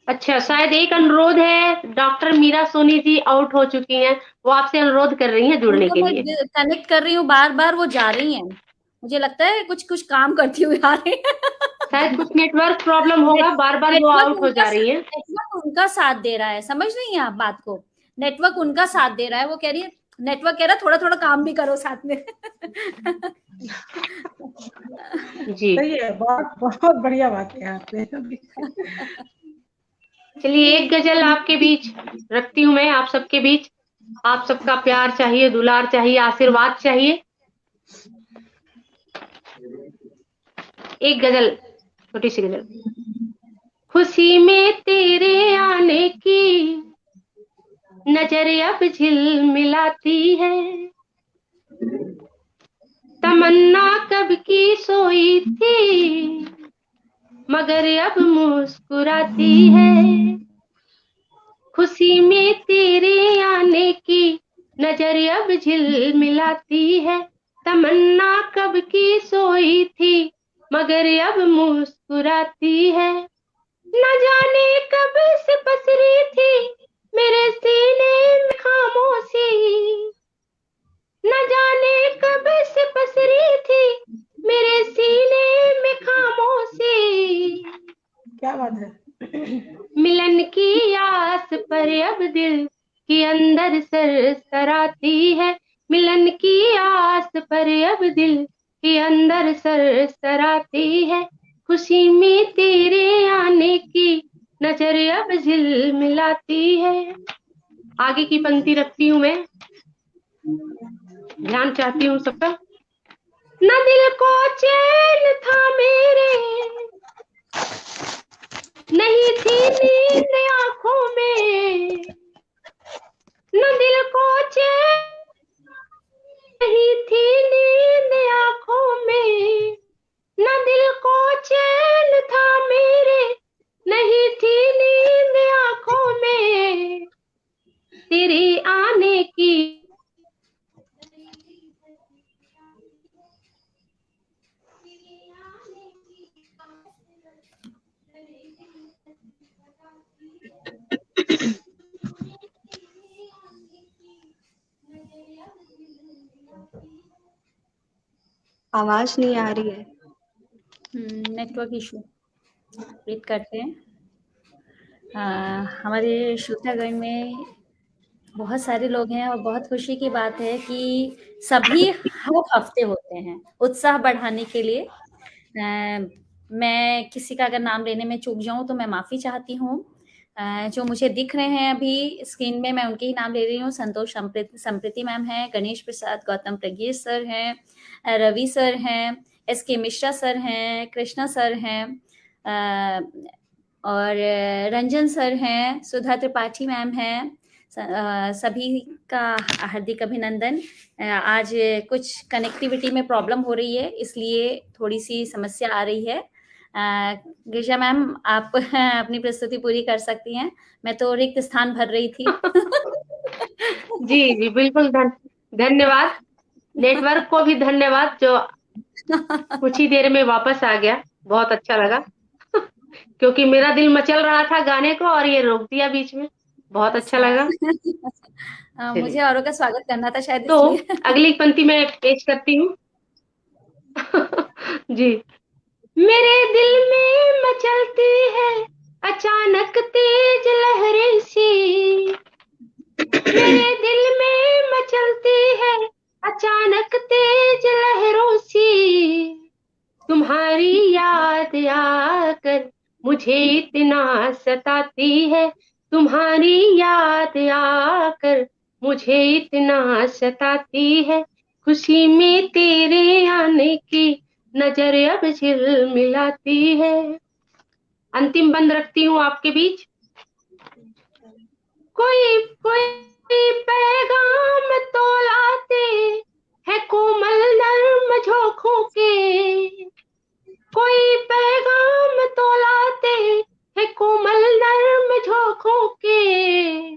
अच्छा, शायद एक अनुरोध है, डॉक्टर मीरा सोनी जी आउट हो चुकी हैं, वो आपसे अनुरोध कर रही हैं जुड़ने उनको के मैं लिए। कनेक्ट कर रही हूँ बार बार, वो जा रही हैं, मुझे लगता है कुछ कुछ काम करती हुई आ रही है। शायद कुछ नेटवर्क प्रॉब्लम होगा, बार बार वो आउट हो जा रही हैं। नेटवर्क उनका साथ दे रहा है, समझ रही हैं आप बात को, नेटवर्क उनका साथ दे रहा है, वो कह रही है नेटवर्क कह रहा है थोड़ा थोड़ा काम भी करो साथ में। जी सही है, बहुत बहुत बढ़िया बात है आपने। चलिए, एक गजल आपके बीच रखती हूँ मैं, आप सबके बीच। आप सबका प्यार चाहिए, दुलार चाहिए, आशीर्वाद चाहिए। एक गजल, छोटी सी गजल। खुशी में तेरे आने की नजर अब झिलमिलाती है, तमन्ना कब की सोई थी मगर अब मुस्कुराती है, खुशी में तेरे आने की नजर अब झिलमिलाती है, तमन्ना कब की सोई थी मगर अब मुस्कुराती है, न जाने कब से पसरी थी मेरे सीने में खामोशी, न जाने कब से पसरी थी मेरे सीने में खामोशी, क्या बात है। मिलन की आस पर अब दिल के अंदर सरसराती है, मिलन की आस पर अब दिल के अंदर सरसराती है, खुशी में तेरे आने की नजर अब झिलमिलाती है। आगे की पंक्ति रखती हूँ मैं, ध्यान चाहती हूँ सबका। न दिल को चैन था मेरे, नहीं थी नींद आंखों में, आवाज नहीं आ रही है। नेटवर्क इशू, वेट करते हैं। हमारे श्रोतागण में बहुत सारे लोग हैं और बहुत खुशी की बात है कि सभी हर हफ्ते होते हैं उत्साह बढ़ाने के लिए। मैं किसी का अगर नाम लेने में चूक जाऊं तो मैं माफ़ी चाहती हूँ। जो मुझे दिख रहे हैं अभी स्क्रीन में, मैं उनके ही नाम ले रही हूँ। संतोष संप्रीति मैम हैं, गणेश प्रसाद, गौतम प्रज्ञेश सर हैं, रवि सर हैं, SK मिश्रा सर हैं, कृष्णा सर हैं, और रंजन सर हैं, सुधा त्रिपाठी मैम हैं। सभी का हार्दिक अभिनंदन। आज कुछ कनेक्टिविटी में प्रॉब्लम हो रही है, इसलिए थोड़ी सी समस्या आ रही है। गिरिजा मैम, आप अपनी प्रस्तुति पूरी कर सकती हैं। मैं तो रिक्त स्थान भर रही थी। जी जी बिल्कुल, धन्यवाद। नेटवर्क को भी धन्यवाद जो कुछ ही देर में वापस आ गया, बहुत अच्छा लगा। क्योंकि मेरा दिल मचल रहा था गाने को और ये रोक दिया बीच में, बहुत अच्छा लगा। मुझे औरों का स्वागत करना था शायद, तो इसलिए। अगली पंक्ति में पेश करती हूँ। जी। मेरे दिल में मचलती है अचानक तेज लहरें सी, मेरे दिल में मचलती है अचानक तेज लहरों सी, तुम्हारी याद आकर मुझे इतना सताती है, तुम्हारी याद आकर मुझे इतना सताती है, खुशी में तेरे आने की नजर अब झिलमिलाती है। अंतिम बंद रखती हूँ आपके बीच। कोई कोई पैगाम तो लाते है कोमल नर्म झोंकों के, कोई पैगाम तो लाते है कोमल नर्म झोंकों के,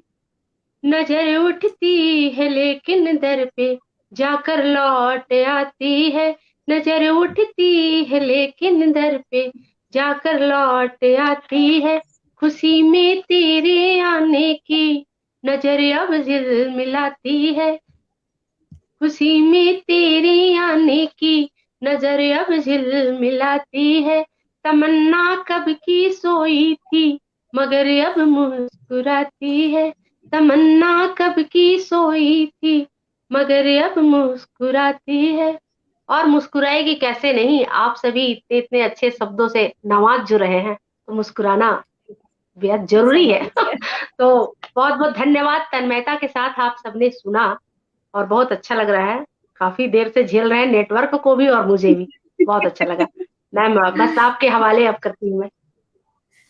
नजर उठती है लेकिन दर पे जाकर लौट आती है, नजर उठती है लेकिन दर पे जाकर लौट आती है, खुशी में तेरे आने की नजर अब झिलमिलाती है, खुशी में तेरे आने की नजर अब झिलमिलाती है, तमन्ना कब की सोई थी मगर अब मुस्कुराती है, तमन्ना कब की सोई थी मगर अब मुस्कुराती है। और मुस्कुराएगी कैसे नहीं, आप सभी इतने इतने अच्छे शब्दों से नवाज जो रहे हैं, तो मुस्कुराना बेहद जरूरी है। तो बहुत बहुत धन्यवाद। तन्मयता के साथ आप सबने सुना और बहुत अच्छा लग रहा है। काफी देर से झेल रहे हैं नेटवर्क को भी और मुझे भी, बहुत अच्छा लगा। मैम बस आपके हवाले अब करती हूँ मैं।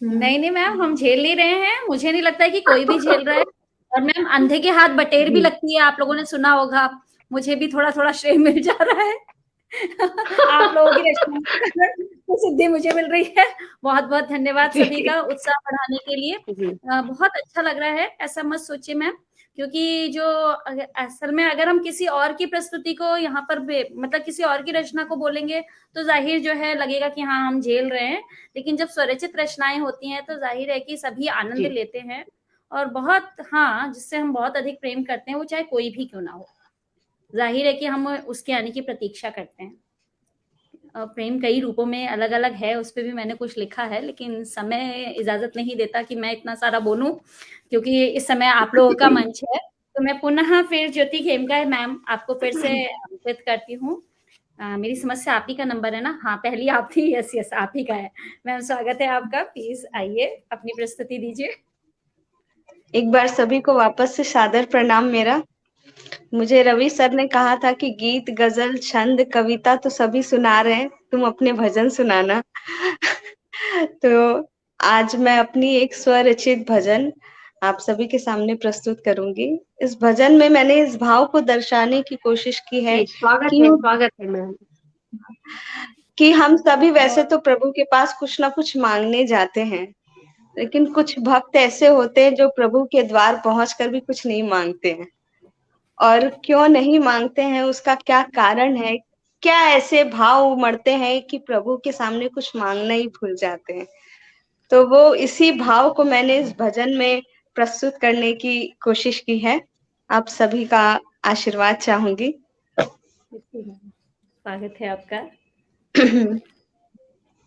नहीं मैम, हम झेल नहीं रहे हैं, मुझे नहीं लगता है कि कोई भी झेल रहा है। और मैम, अंधे के हाथ बटेर भी लगती है, आप लोगों ने सुना होगा। मुझे भी थोड़ा थोड़ा श्रेय मिल जा रहा है। आप लोगों की तो सिद्धि मुझे मिल रही है। बहुत बहुत धन्यवाद सभी का उत्साह बढ़ाने के लिए। बहुत अच्छा लग रहा है। ऐसा मत सोचिए मैम, क्योंकि जो असल में अगर हम किसी और की प्रस्तुति को यहाँ पर मतलब किसी और की रचना को बोलेंगे तो जाहिर जो है लगेगा कि हाँ हम झेल रहे हैं, लेकिन जब स्वरचित रचनाएं होती हैं तो जाहिर है कि सभी आनंद लेते हैं और बहुत, हाँ, जिससे हम बहुत अधिक प्रेम करते हैं, वो चाहे कोई भी क्यों ना हो। जाहिर है कि हम उसके आने की प्रतीक्षा करते हैं। प्रेम कई रूपों में अलग अलग है, उस पर भी मैंने कुछ लिखा है, लेकिन समय इजाजत नहीं देता कि मैं इतना सारा बोलूं, क्योंकि इस समय आप लोगों का मंच है। तो मैं पुनः फिर ज्योति खेमका मैम आपको फिर से आमंत्रित करती हूँ। मेरी समस्या आप ही का नंबर है ना? हाँ, पहली आप थी। यस यस, आप ही का है। मैम स्वागत है आपका, प्लीज आइए, अपनी प्रस्तुति दीजिए। एक बार सभी को वापस से सादर प्रणाम मेरा। मुझे रवि सर ने कहा था कि गीत, गजल, छंद, कविता तो सभी सुना रहे हैं, तुम अपने भजन सुनाना। तो आज मैं अपनी एक स्वरचित भजन आप सभी के सामने प्रस्तुत करूंगी। इस भजन में मैंने इस भाव को दर्शाने की कोशिश की है स्वागत है मैम, कि हम सभी वैसे तो प्रभु के पास कुछ ना कुछ मांगने जाते हैं, लेकिन कुछ भक्त ऐसे होते हैं जो प्रभु के द्वार पहुंचकर भी कुछ नहीं मांगते हैं। और क्यों नहीं मांगते हैं, उसका क्या कारण है, क्या ऐसे भाव उमड़ते हैं कि प्रभु के सामने कुछ मांगना ही भूल जाते हैं। तो वो इसी भाव को मैंने इस भजन में प्रस्तुत करने की कोशिश की है। आप सभी का आशीर्वाद चाहूंगी। स्वागत है आपका।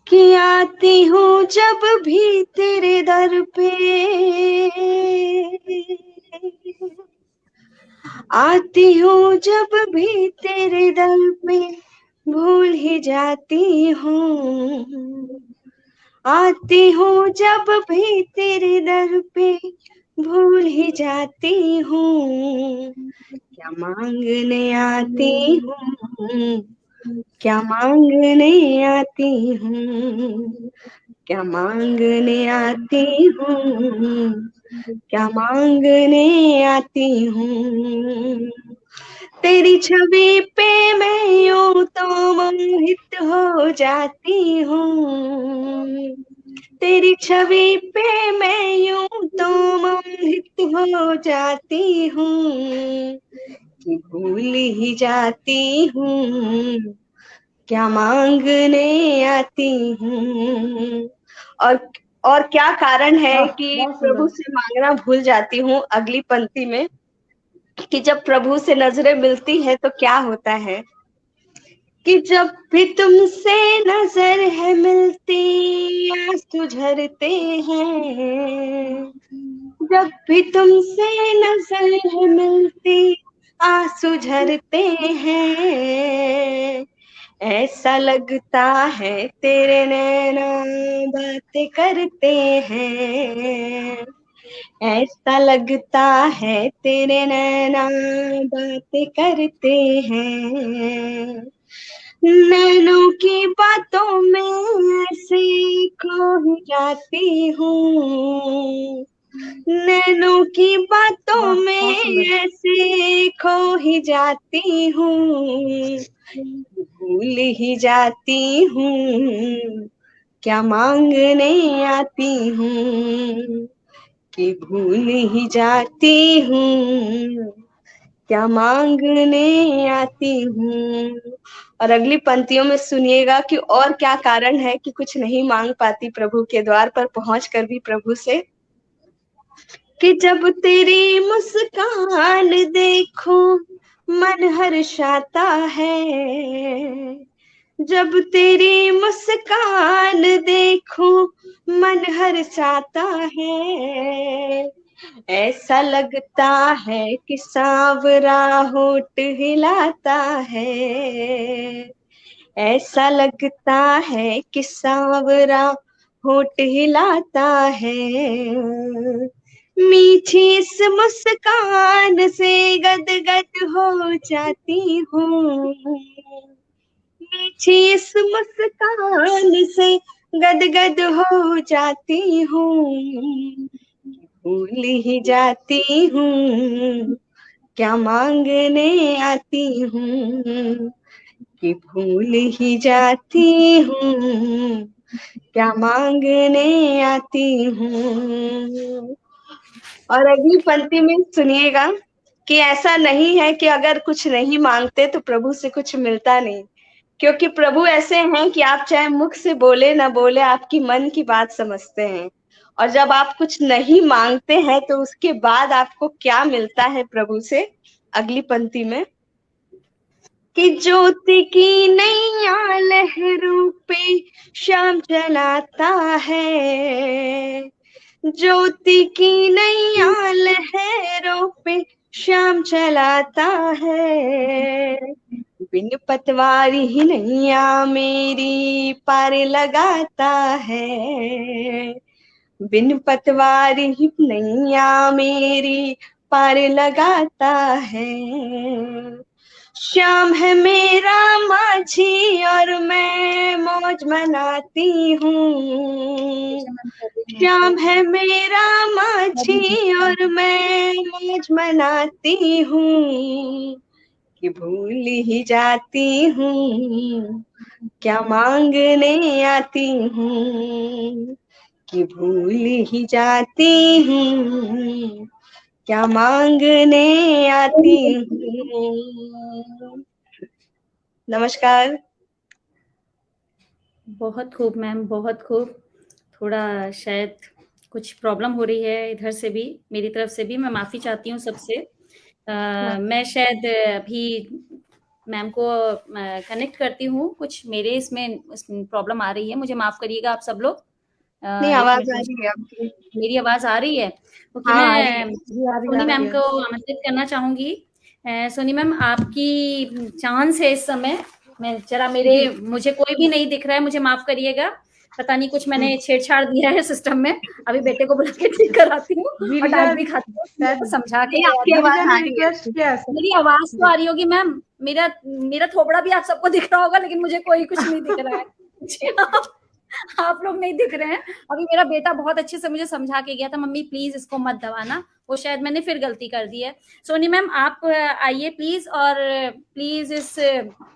कि आती हूँ जब भी तेरे दर पे, आती हूँ जब भी तेरे दर पे, भूल ही जाती हूँ। आती हूँ जब भी तेरे दर पे, भूल ही जाती हूँ। क्या मांगने आती हूँ, क्या मांगने आती हूँ, क्या मांगने आती हूँ, क्या मांगने आती हूँ। तेरी छवि पे मैं यूं तो मोहित हो जाती हूँ। तेरी छवि पे मैं यूं तो मोहित हो जाती हूँ, कि भूल ही जाती हूँ, क्या मांगने आती हूँ। और क्या कारण है वाह, कि बहुत प्रभु सुंदर। से मांगना भूल जाती हूँ? अगली पंक्ति में कि जब प्रभु से नजरें मिलती है तो क्या होता है कि जब भी तुमसे नजर है मिलती, आंसू झरते हैं। जब भी तुमसे नजर है मिलती, आंसू झरते हैं। ऐसा लगता है तेरे नैना बातें करते हैं। ऐसा लगता है तेरे नैना बातें करते हैं। नैनों की बातों में ऐसे खो ही जाती हूँ। नैनों की बातों वाह, बहुत में सुंदर। ऐसे खो ही जाती हूँ, भूल ही जाती हूँ, क्या मांगने आती हूँ, कि भूल ही जाती हूँ, क्या मांगने आती हूँ। और अगली पंक्तियों में सुनिएगा कि और क्या कारण है कि कुछ नहीं मांग पाती प्रभु के द्वार पर पहुंचकर भी प्रभु से। कि जब तेरी मुस्कान देखो मन हर्षाता है। जब तेरी मुस्कान देखो मन हर्षाता है। ऐसा लगता है कि सांवरा होठ हिलाता है। ऐसा लगता है कि सांवरा होठ हिलाता है। मीठी इस मुस्कान से गदगद हो जाती हूँ। मीठी इस मुस्कान से गदगद हो जाती हूँ, भूल ही जाती हूँ, क्या मांगने आती हूँ, कि भूल ही जाती हूँ, क्या मांगने आती हूँ। और अगली पंक्ति में सुनिएगा कि ऐसा नहीं है कि अगर कुछ नहीं मांगते तो प्रभु से कुछ मिलता नहीं, क्योंकि प्रभु ऐसे हैं कि आप चाहे मुख से बोले ना बोले, आपकी मन की बात समझते हैं। और जब आप कुछ नहीं मांगते हैं तो उसके बाद आपको क्या मिलता है प्रभु से? अगली पंक्ति में कि ज्योति की नैया लहरों पे शाम चलाता है। ज्योति की नैया लहरों पे शाम चलाता है। बिन पतवारी ही नैया मेरी पार लगाता है। बिन पतवारी ही नैया मेरी पार लगाता है। श्याम है मेरा माझी और मैं मौज मनाती हूँ। श्याम है मेरा माझी और मैं मौज मनाती हूँ, कि भूल ही जाती हूँ, क्या मांगने आती हूँ, कि भूल ही जाती हूँ, क्या मांगने आती हूँ। नमस्कार। बहुत खूब मैम, बहुत खूब। थोड़ा शायद कुछ प्रॉब्लम हो रही है इधर से भी, मेरी तरफ से भी। मैं माफ़ी चाहती हूँ सबसे। मैं शायद अभी मैम को कनेक्ट करती हूँ। कुछ मेरे इसमें प्रॉब्लम आ रही है, मुझे माफ करिएगा आप सब लोग। नहीं, एक आवाज मिनट आ मुझे, रही है आपकी। मेरी आवाज आ रही है? ओके, हाँ, आ रही है। मैं जी आ सोनी मैम रही है। को आमंत्रित करना चाहूंगी। सोनी मैम, आपकी चांस है इस समय। मैं जरा जी मुझे कोई भी नहीं दिख रहा है, मुझे माफ करिएगा। पता नहीं कुछ मैंने छेड़छाड़ दिया है सिस्टम में। अभी बेटे को बुला के ठीक कराती हूँ और गिरिजा डांट भी खाती हूँ, मेरे को शायद समझा के नहीं, गया आपकी था। आवाज गिरिजा आ ने रही है। रिक्वेस्ट किया है सर। मेरी आवाज तो जी आ रही होगी मैम, मेरा मेरा थोबड़ा भी आप सबको दिख रहा होगा, लेकिन मुझे कोई कुछ नहीं दिख रहा है। जी, आप लोग नहीं दिख रहे हैं। अभी मेरा बेटा बहुत अच्छे से मुझे समझा के गया था, मम्मी प्लीज इसको मत दबाना। वो शायद मैंने फिर गलती कर दी है। सोनी मैम, आप आइए प्लीज, और प्लीज इस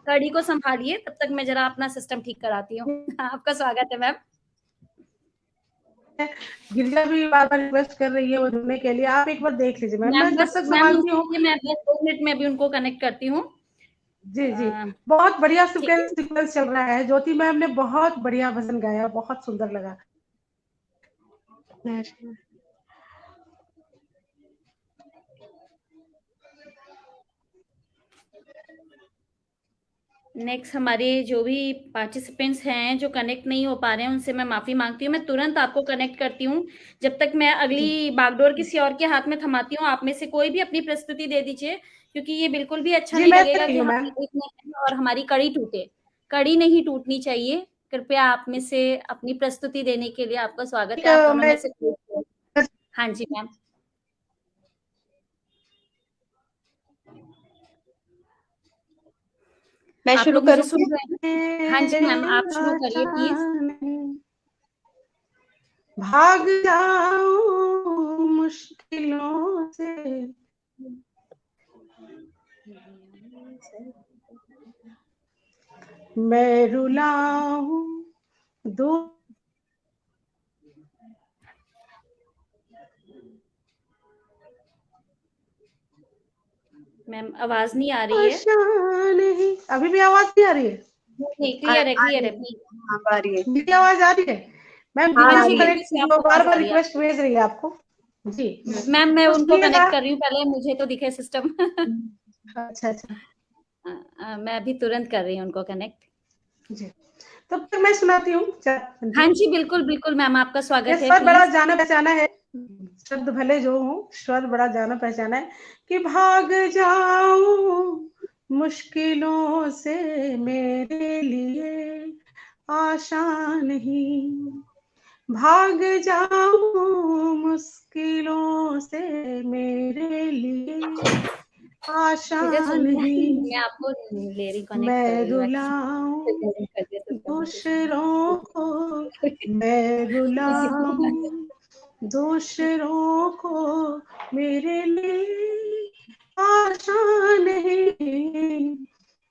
कड़ी को संभालिए, तब तक मैं जरा अपना सिस्टम ठीक कराती हूँ। आपका स्वागत है मैम। गिरिजा भी बार बार रिक्वेस्ट कर रही है वो जुड़ने के लिए, आप एक बार देख लीजिए मैम, मैम मैं जब बस, तक मैम संभालती हूँ। मैं बस 2 मिनट में अभी उनको कनेक्ट करती हूँ। जी जी, अ, बहुत बढ़िया ठीक है। सीक्वेंस चल रहा है। ज्योति मैम ने बहुत बढ़िया भजन गाया, बहुत सुंदर लगा। नेक्स्ट हमारे जो भी पार्टिसिपेंट्स हैं जो कनेक्ट नहीं हो पा रहे हैं, उनसे मैं माफी मांगती हूँ। मैं तुरंत आपको कनेक्ट करती हूँ। जब तक मैं जी अगली बागडोर किसी और के हाथ में थमाती हूँ, आप में से कोई भी अपनी प्रस्तुति दे दीजिए, क्योंकि ये बिल्कुल भी अच्छा जी, नहीं मैं दे लगेगा रही कि हूँ हम मैम। एक में हैं और हमारी कड़ी टूटे। कड़ी नहीं टूटनी चाहिए। कृपया आप में से अपनी प्रस्तुति देने के लिए आपका स्वागत है। आप दोनों मैं में से कोई। हाँ जी मैम। मैं आप शुरू लोग मुझे करूँ? सुन रहे हैं? हाँ जी मैम, आप शुरू करिए प्लीज। भाग जाऊं मुश्किलों से, मैं रुलाऊं दो मैम आवाज नहीं आ रही है। नहीं, अभी भी आवाज नहीं आ रही है? नहीं, आ क्लियर है, क्लियर रही है है। प्लीज। हाँ, आ रही है। मेरी आवाज आ रही है? मैम हाँ, हाँ आ गिरिजा जी, को रही है। बिल्कुल कनेक्ट कीजिए, वो साफ बार आवाज आ बार रही है रिक्वेस्ट आपकी। भेज रही है आपको। जी मैम मैं तो उनको सुनिएगा। कनेक्ट कर रही हूँ, पहले मुझे तो दिखे सिस्टम। अच्छा अच्छा मैं अभी तुरंत कर रही हूँ उनको कनेक्ट। जी, तब तक मैं सुनाती हूँ। हाँ जी, जी, बिल्कुल बिल्कुल मैम, आपका ये स्वागत है स्वर बड़ा प्लीज। जाना पहचाना है, शब्द भले जो हो, स्वर बड़ा जाना पहचाना है कि भाग जाऊं मुश्किलों से मेरे लिए आसान नहीं, भाग जाऊं मुश्किलों से मेरे लिए ठीक है आसान सुनिए, नहीं, मैं आपको ले रही कनेक्ट कर मैं रही हूँ। रुलाऊं कर दिया सिस्टम मुझे। दूसरों को, मैं किसी को रुलाऊं नहीं। दूसरों को मेरे लिए आसान नहीं,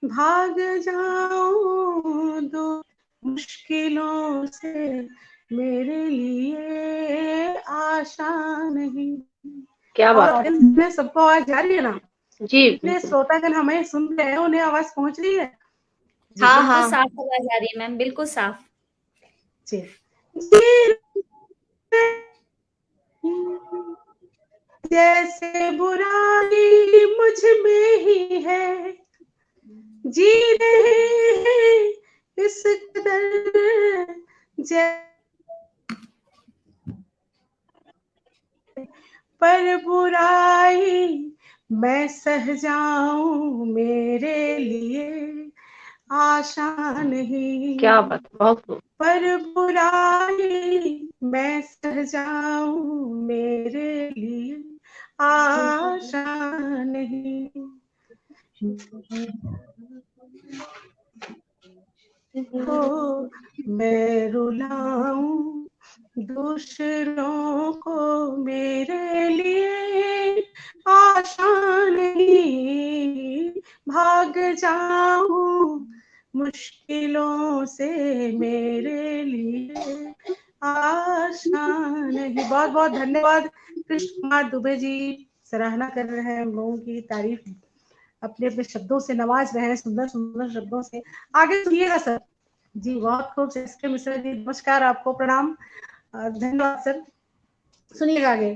भाग जाऊं दो मुश्किलों से मेरे लिए आसान नहीं। क्या और बात है। ऑडियंस में सबको आवाज जा रही है ना? जी जितने बिल्कुल। श्रोतागण हमें सुन रहे हैं उन्हें आवाज पहुंच रही है? जी हाँ, बिल्कुल हाँ। साफ आवाज आ रही है मैम, बिल्कुल साफ। जी जी, जैसे बुराई मुझ में ही है, जी रहे हैं इस कदर, पर बुराई मैं सह जाऊं मेरे लिए आसान नहीं, क्या बात है, बहुत खूब। पर बुराई मैं सह जाऊं मेरे लिए आसान नहीं, हो मैं रुलाऊं दूसरों को मेरे लिए आसान नहीं, भाग जाऊं मुश्किलों से मेरे लिए आसान नहीं। बहुत बहुत धन्यवाद कृष्ण कुमार दुबे जी, सराहना कर रहे हैं हम लोगों की, तारीफ अपने अपने शब्दों से नवाज रहे हैं, सुंदर सुंदर शब्दों से। आगे सुनिएगा सर। जी बहुत खूब। एसके मिश्रा जी नमस्कार, आपको प्रणाम, धन्यवाद सर। सुनिएगा आगे।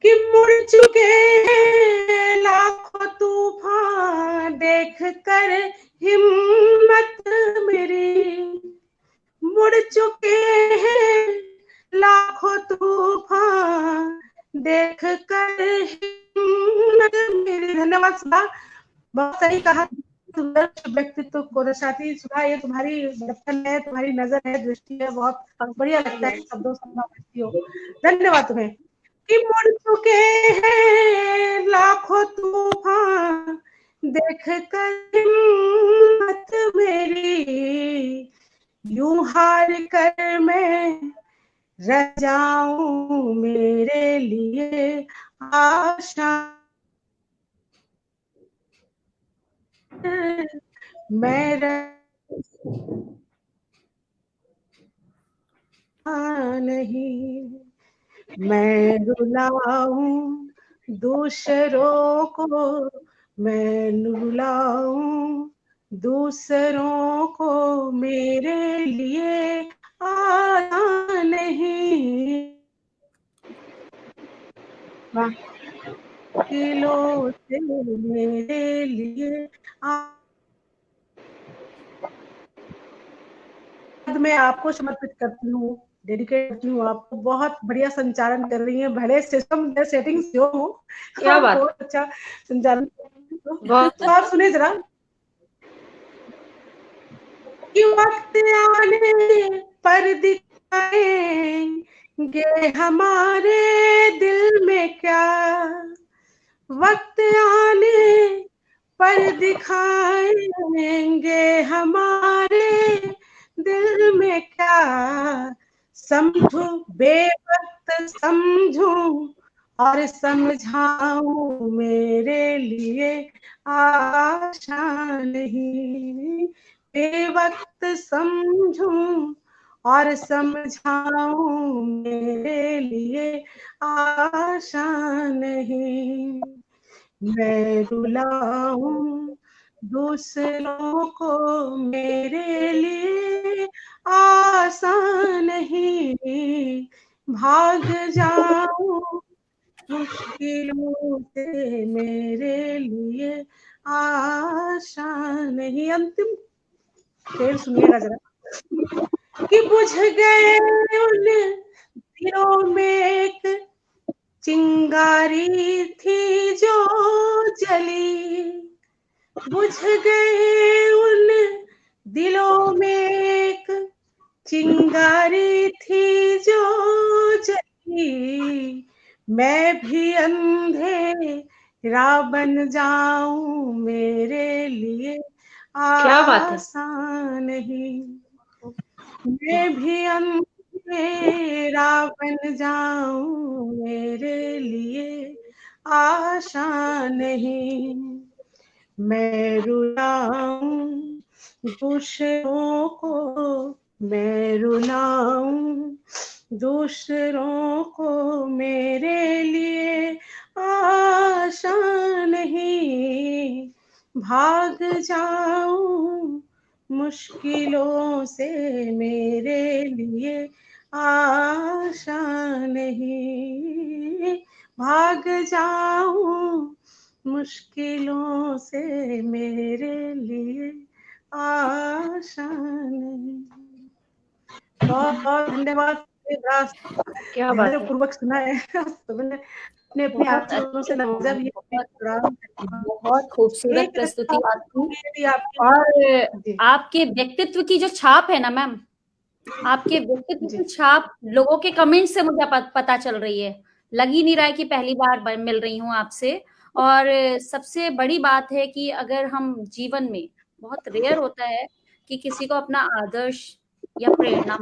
कि मुड़ चुके हैं लाखों तूफान, देख कर हिम्मत मेरी। मुड़ चुके हैं लाखों तूफान, देख कर हिम्मत मेरी। धन्यवाद सुधा, बहुत सही कहा। व्यक्तित्व को दर्शाती सुधा, ये तुम्हारी दर्पण है, तुम्हारी नजर है, दृष्टि है, बहुत बढ़िया लगता है शब्दों से हो। धन्यवाद तुम्हें। कि मुड़ चुके हैं लाखों तूफान, देख कर हिम्मत मेरी। यूं हार कर मैं रह जाऊं, मेरे लिए आशा मैं नहीं। मैं रुलाऊं दूसरों को, मैं रुलाऊं दूसरों को, मेरे लिए आया नहीं। किलो से मेरे लिए मैं आपको समर्पित करती हूँ, डेडिकेट करती हूँ आपको। बहुत बढ़िया संचालन कर रही हैं, भले सिस्टम सेटिंग्स जो हो, क्या बात, बहुत अच्छा संचालन। तो आप सुने जरा। कि वक्त आने पर दिखाएंगे हमारे दिल में क्या, वक्त आने पर दिखाएंगे हमारे दिल में क्या। समझू बेवक्त समझूं और समझाऊं, मेरे लिए आशा नहीं। बेवक्त समझूं और समझाऊं, मेरे लिए आशा नहीं। मैं रुलाऊं दूसरों को, मेरे लिए आसान नहीं। भाग जाऊं मुश्किलों से, मेरे लिए आसान नहीं। अंतिम शेर सुनिएगा जरा। कि बुझ गए उन दिलों में एक चिंगारी थी जो जली, बुझ गए उन दिलों में एक चिंगारी थी जो जली। मैं भी अंधेरा बन जाऊं, मेरे लिए आसान नहीं। मैं भी अंधेरा बन जाऊं, मेरे लिए आशा नहीं। मैं रुलाऊं दूसरों को, मैं रुलाऊं दूसरों को, मेरे लिए आशा नहीं। भाग जाऊं मुश्किलों से, मेरे लिए आशा नहीं। भाग जाऊं मुश्किलों से, मेरे लिए आशा नहीं। बहुत बहुत धन्यवाद। क्या बात है, पूर्वक सुना है, अपने अपने आचरणों से नवाजा भी। बहुत खूबसूरत प्रस्तुति आपकी। आपकी और आपके व्यक्तित्व की जो छाप है ना मैम, आपके व्यक्तित्व की छाप लोगों के कमेंट से मुझे पता चल रही है। लग ही नहीं रहा है कि पहली बार मिल रही हूँ आपसे। और सबसे बड़ी बात है कि अगर हम जीवन में, बहुत रेयर होता है कि किसी को अपना आदर्श या प्रेरणा,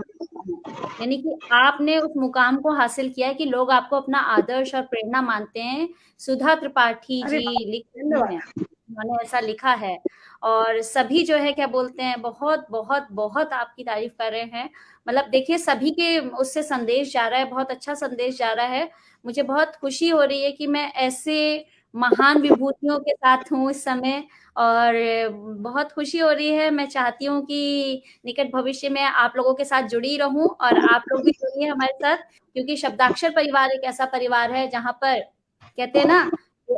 यानी कि आपने उस मुकाम को हासिल किया है कि लोग आपको अपना आदर्श और प्रेरणा मानते हैं। सुधा त्रिपाठी जी लिख रही हैं, उन्होंने ऐसा लिखा है। और सभी जो है क्या बोलते हैं, बहुत बहुत बहुत आपकी तारीफ कर रहे हैं। मतलब देखिए, सभी के उससे संदेश जा रहा है, बहुत अच्छा संदेश जा रहा है। मुझे बहुत खुशी हो रही है कि मैं ऐसे महान विभूतियों के साथ हूँ इस समय, और बहुत खुशी हो रही है। मैं चाहती हूँ कि निकट भविष्य में आप लोगों के साथ जुड़ी रहूं, और आप लोग भी जुड़िए हमारे साथ, क्योंकि शब्दाक्षर परिवार एक ऐसा परिवार है जहां पर कहते हैं ना,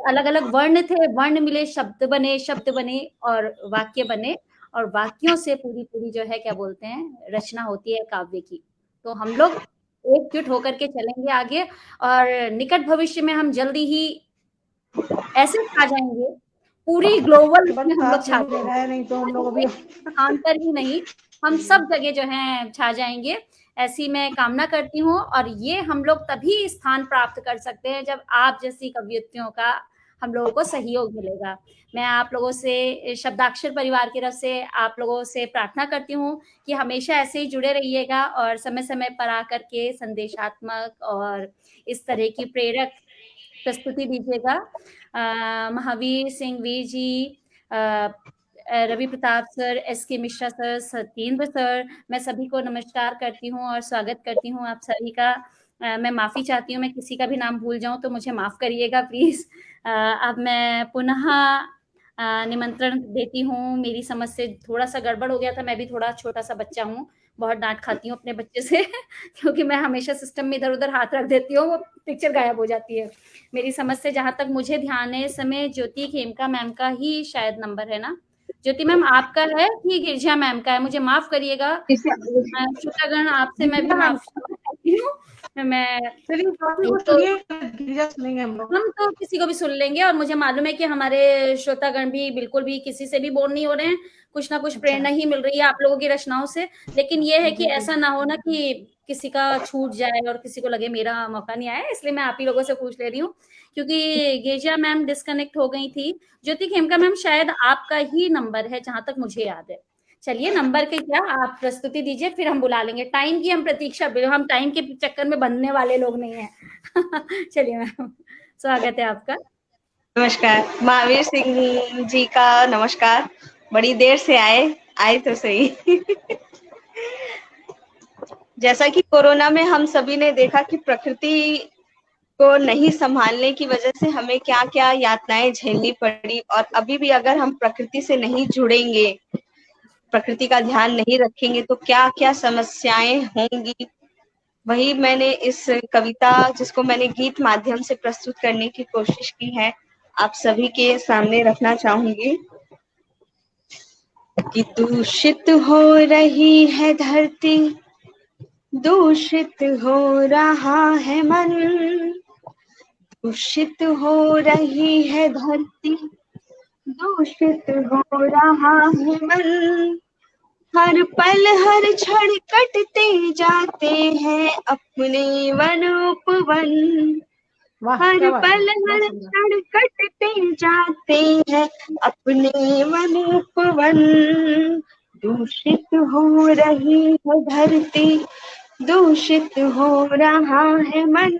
अलग अलग वर्ण थे, वर्ण मिले, शब्द बने और वाक्य बने, और वाक्यों से पूरी पूरी जो है क्या बोलते हैं रचना होती है काव्य की। तो हम लोग एकजुट होकर के चलेंगे आगे, और निकट भविष्य में हम जल्दी ही ऐसे छा जाएंगे, पूरी ग्लोबल बस में हम लोग साथ छा में रहे, नहीं तो हम लोग अभी जाएंगे, स्थान पर ही नहीं, हम सब जगह जो है छा जाएंगे, ऐसी मैं कामना करती हूँ। और ये हम लोग तभी स्थान प्राप्त कर सकते हैं जब आप जैसी कवियत्रियों का हम लोगों को सहयोग मिलेगा। मैं आप लोगों से, शब्दाक्षर परिवार की तरफ से आप लोगों से प्रार्थना करती हूँ कि हमेशा ऐसे ही जुड़े रहिएगा, और समय समय पर आकर के संदेशात्मक और इस तरह की प्रेरक प्रस्तुति दीजिएगा। Mahavir Singh Veer ji, Ravi Pratap sir, S K. Mishra sir, Satyendra sir, मैं सभी को नमस्कार करती हूँ और स्वागत करती हूँ आप सभी का। मैं माफ़ी चाहती हूँ, मैं किसी का भी नाम भूल जाऊँ तो मुझे माफ़ करिएगा प्लीज़। अब मैं पुनः निमंत्रण देती हूँ, मेरी समझ से थोड़ा-सा गड़बड़ हो गया था, मैं भी थोड़ा छोटा-सा बच्चा हूँ, बहुत डाँट खाती हूँ अपने बच्चे से क्योंकि मैं हमेशा सिस्टम में इधर-उधर हाथ रख देती हूँ, वो पिक्चर गायब हो जाती है। मेरी समझ से जहाँ तक मुझे ध्यान है, इस समय ज्योति खेमका मैम का ही शायद नंबर है ना? ज्योति मैम आपका है कि गिरिजा मैम का है? मुझे माफ़ करिएगा, श्रोतागण आपसे मैं भी माफ़ी चाहती हूँ। मैं चलिए टॉपिक को तो सुनिए, गिरिजा सुनेंगे हम लोग। हम तो किसी को भी सुन लेंगे, और मुझे मालूम है कि हमारे श्रोतागण भी बिल्कुल भी किसी से भी बोर नहीं हो रहे हैं, कुछ ना कुछ प्रेरणा ही मिल रही है आप लोगों की रचनाओं से। लेकिन ये है कि ऐसा ना हो ना कि किसी का छूट जाए और किसी को लगे मेरा मौका नहीं आया, इसलिए मैं आप ही लोगों से पूछ ले रही हूँ, क्योंकि गिरिजा मैम डिस्कनेक्ट हो गई थी। ज्योति खेमका मैम शायद आपका ही नंबर है जहां तक मुझे याद है। चलिए, नंबर के क्या, आप प्रस्तुति दीजिए, फिर हम बुला लेंगे। टाइम की हम प्रतीक्षा, हम टाइम के चक्कर में बंधने वाले लोग नहीं है। चलिए मैम, स्वागत है आपका। नमस्कार महावीर सिंह जी का नमस्कार। बड़ी देर से आए तो सही। जैसा कि कोरोना में हम सभी ने देखा कि प्रकृति को नहीं संभालने की वजह से हमें क्या क्या यातनाएं झेलनी पड़ी, और अभी भी अगर हम प्रकृति से नहीं जुड़ेंगे, प्रकृति का ध्यान नहीं रखेंगे तो क्या क्या समस्याएं होंगी। वही मैंने इस कविता, जिसको मैंने गीत माध्यम से प्रस्तुत करने की कोशिश की है, आप सभी के सामने रखना चाहूंगी। कि दूषित हो रही है धरती, दूषित हो रहा है मन, दूषित हो रही है धरती, दूषित हो रहा है मन। हर पल हर क्षण कटते जाते हैं अपने वन उपवन। हर पल हर क्षण कटते जाते हैं अपने वन उपवन। दूषित हो रही है धरती, दूषित हो रहा है मन,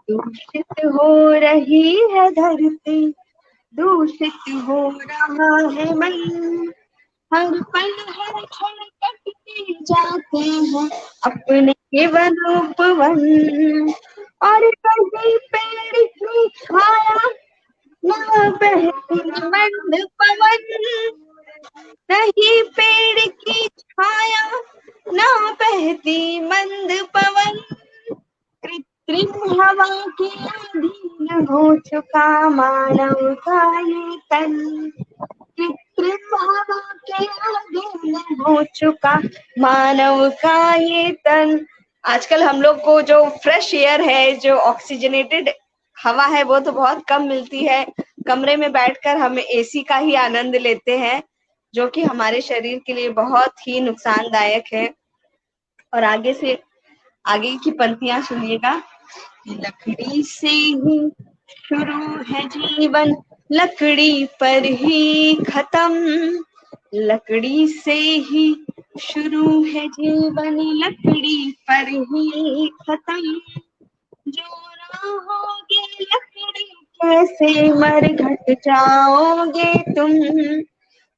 दूषित हो रही है धरती, दूषित हो रहा है मन। हर पल हर क्षण कटते जाते हैं अपने वन उपवन। और कहीं पेड़ की छाया न बहती मंद पवन, नहीं पेड़ की छाया न बहती मंद पवन। कृत्रिम हवा के अधीन हो चुका मानव का ये तन, कृत्रिम हवा के अधीन हो चुका मानव का ये तन। आजकल हम लोग को जो फ्रेश एयर है, जो ऑक्सीजनेटेड हवा है, वो तो बहुत कम मिलती है। कमरे में बैठकर हम एसी का ही आनंद लेते हैं, जो कि हमारे शरीर के लिए बहुत ही नुकसानदायक है। और आगे की पंक्तियां सुनिएगा। लकड़ी से ही शुरू है जीवन, लकड़ी पर ही खत्म, लकड़ी से ही शुरू है जीवन, लकड़ी पर ही खत्म। जो रहोगे लकड़ी कैसे मरघट जाओगे तुम,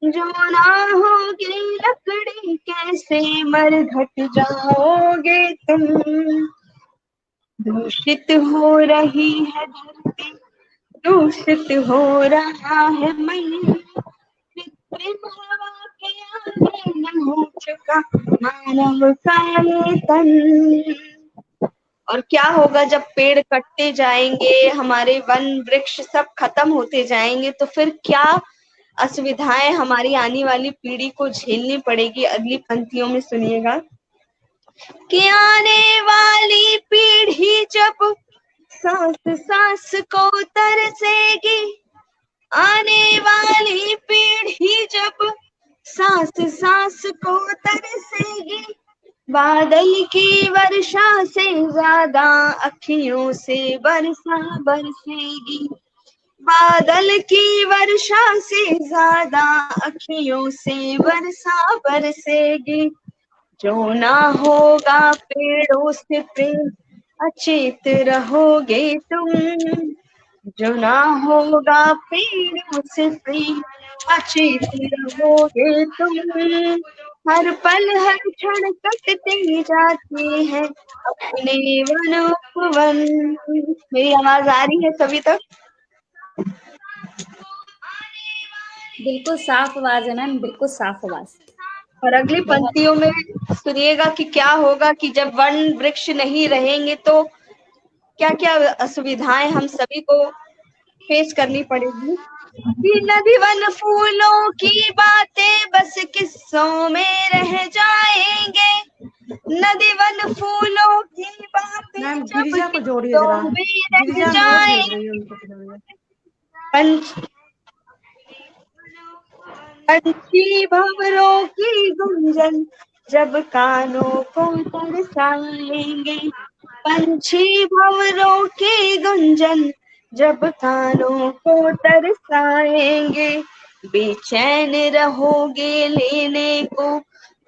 जो ना होगे लकड़ी कैसे मरघट जाओगे तुम। दूषित हो रही है धरती, दूषित हो रहा है मन, कृत्रिम हवा के अधीन हो चुका मानव का ये तन। और क्या होगा जब पेड़ कटते जाएंगे, हमारे वन वृक्ष सब खत्म होते जाएंगे, तो फिर क्या असुविधाएं हमारी आने वाली पीढ़ी को झेलनी पड़ेगी। अगली पंक्तियों में सुनिएगा कि आने वाली पीढ़ी जब सांस सांस को तरसेगी, आने वाली पीढ़ी जब सांस सांस को तरसेगी, बादल की वर्षा से ज्यादा अखियों से बरसा बरसेगी, बादल की वर्षा से ज्यादा अखियों से बरसा बरसेगी, जो ना होगा पेड़ों से प्रेम अचेत रहोगे तुम, जो ना होगा पेड़ों से प्रेम अचेत रहोगे तुम, हर पल हर क्षण कटते जाते हैं अपने वन उपवन। मेरी आवाज आ रही है सभी तक? बिल्कुल साफ आवाज है मैम, बिल्कुल साफ आवाज। और अगली पंक्तियों में सुनिएगा कि क्या होगा कि जब वन वृक्ष नहीं रहेंगे तो क्या क्या असुविधाएं हम सभी को फेस करनी पड़ेगी। कि नदी वन फूलों की बातें बस किस्सों में रह जाएंगे, नदी वन फूलों की बातें मैम जब गिरिजा को जोड़िए जरा, किस्सों में रह गिरिजा नोट भेज रही है उनको। पंछी भंवरों की गुंजन जब कानों को तरसाएंगे, पंछी भंवरों की गुंजन जब कानों को तरसाएंगे, बेचैन रहोगे लेने को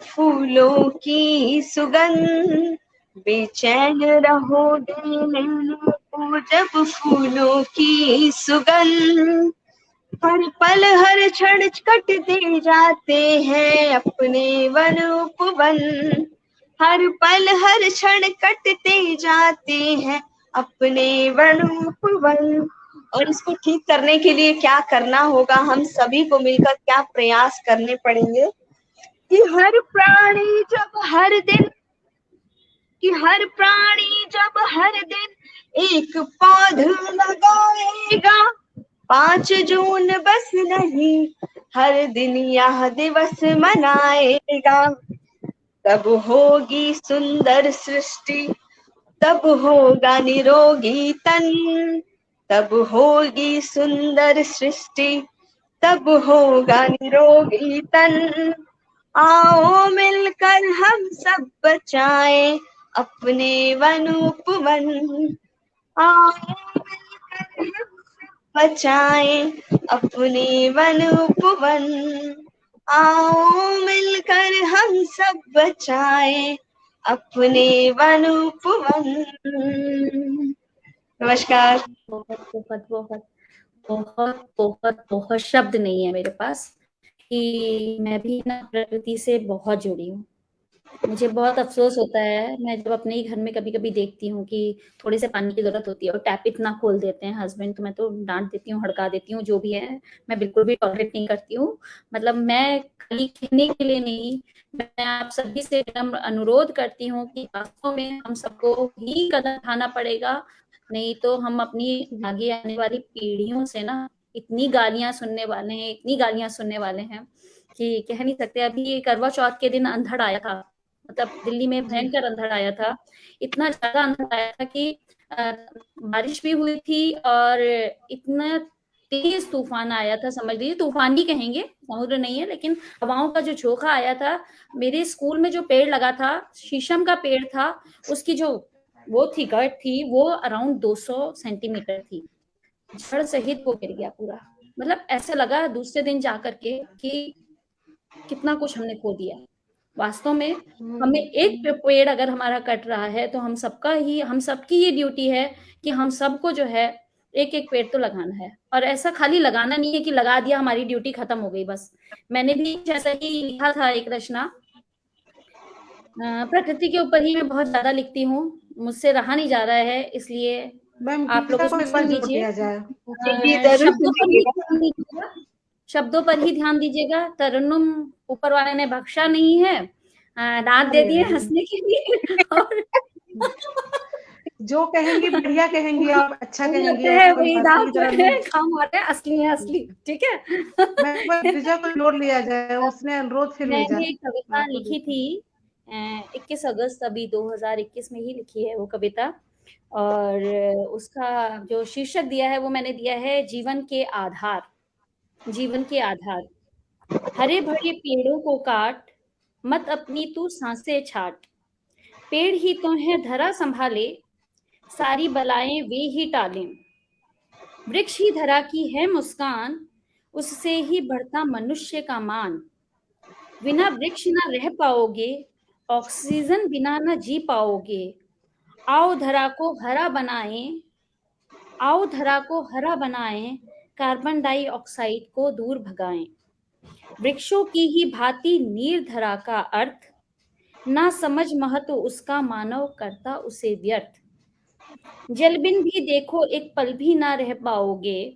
फूलों की सुगंध, बेचैन रहोगे लेने को जब फूलों की सुगंध, हर पल हर क्षण कटते जाते हैं अपने वन उपवन, हर पल हर क्षण कटते जाते हैं अपने वन उपवन। और इसको ठीक करने के लिए क्या करना होगा, हम सभी को मिलकर क्या प्रयास करने पड़ेंगे कि हर प्राणी जब हर दिन, कि हर प्राणी जब हर दिन एक पौधा लगाएगा, 5 जून बस नहीं हर दिन यह दिवस मनाएगा, तब होगी सुंदर सृष्टि, तब होगा निरोगी तन, तब होगी सुंदर सृष्टि, तब होगा निरोगी तन, आओ मिलकर हम सब बचाएं अपने वन उपवन, आओ मिलकर हम बचाएं अपने वन उपवन, आओ मिलकर हम सब बचाएं अपने वन उपवन। नमस्कार। बहुत बहुत बहुत बहुत बहुत बहुत शब्द नहीं है मेरे पास कि मैं भी ना प्रकृति से बहुत जुड़ी हूँ। मुझे बहुत अफसोस होता है, मैं जब अपने ही घर में कभी-कभी देखती हूँ कि थोड़े से पानी की ज़रूरत होती है और टैप इतना खोल देते हैं हस्बैंड, तो मैं तो डाँट देती हूँ, हड़का देती हूँ, जो भी है, मैं बिल्कुल भी टॉलरेट नहीं करती हूँ। मतलब मैं खाली कहने के लिए नहीं, मैं आप सभी से विनम्र अनुरोध करती हूँ कि वास्तव में हम सबको ही कदम उठाना पड़ेगा, नहीं तो हम अपनी आगे आने वाली पीढ़ियों से ना इतनी गालियाँ सुनने वाले हैं, इतनी गालियाँ सुनने वाले हैं कि कह नहीं सकते। अभी करवा चौथ के दिन अंधड़ आया था, मतलब दिल्ली में भयंकर अंधड़ आया था, इतना ज्यादा अंधड़ आया था कि बारिश भी हुई थी और इतना तेज तूफान आया था, समझ लीजिए तूफान ही कहेंगे, समुद्र नहीं है, लेकिन हवाओं का जो झोंका आया था। मेरे स्कूल में जो पेड़ लगा था, शीशम का पेड़ था, उसकी जो वो थी गट थी, वो अराउंड 200 सेंटीमीटर थी, जड़ सहित वो गिर गया पूरा। मतलब ऐसा लगा दूसरे दिन जाकर के कि कितना कुछ हमने खो दिया। वास्तव में हमें एक पेड़ अगर हमारा कट रहा है तो हम सबकी ये ड्यूटी है कि हम सबको जो है एक एक पेड़ तो लगाना है। और ऐसा खाली लगाना नहीं है कि लगा दिया हमारी ड्यूटी खत्म हो गई बस। मैंने भी जैसा ही लिखा था एक रचना, प्रकृति के ऊपर ही मैं बहुत ज्यादा लिखती हूँ, मुझसे रहा नहीं जा रहा है, इसलिए आप लोग उसमें सुन लीजिए। शब्दों पर ही ध्यान दीजिएगा। तरन्नुम ऊपर वाले ने बख्शा नहीं है, दांत दे दिए हंसने के लिए और जो कहेंगी बढ़िया कहेंगी आप, अच्छा मुझे कहेंगी लगता आप, है कोई वही भर्ती आप की जो तरह है नहीं। काम आ रहा है, असली है असली, ठीक है। मैं एक बार गिरिजा को नोट लिया जाए, उसने अनुरोध फिर भेजा, मैंने एक मैं कविता आपको लिखी देती थी 21 अगस्त अभी 2021 में ही लिखी है वो कविता, और उसका जो शीर्षक दिया है वो मैंने दिया है जीवन के आधार। जीवन के आधार। हरे भरे पेड़ों को काट, मत अपनी तू सांसें छाट। पेड़ ही तो है धरा संभाले, सारी बलाएं वे ही टालें। वृक्ष ही धरा की है मुस्कान, उससे ही बढ़ता मनुष्य का मान। बिना वृक्ष ना रह पाओगे, ऑक्सीजन बिना ना जी पाओगे। आओ धरा को हरा बनाएं, आओ धरा को हरा बनाएं, कार्बन डाइऑक्साइड को दूर भगाएं। वृक्षों की ही भांति नीर धरा का अर्थ, ना समझ महत्व उसका मानव करता उसे व्यर्थ। जल बिन भी देखो एक पल भी ना रह पाओगे,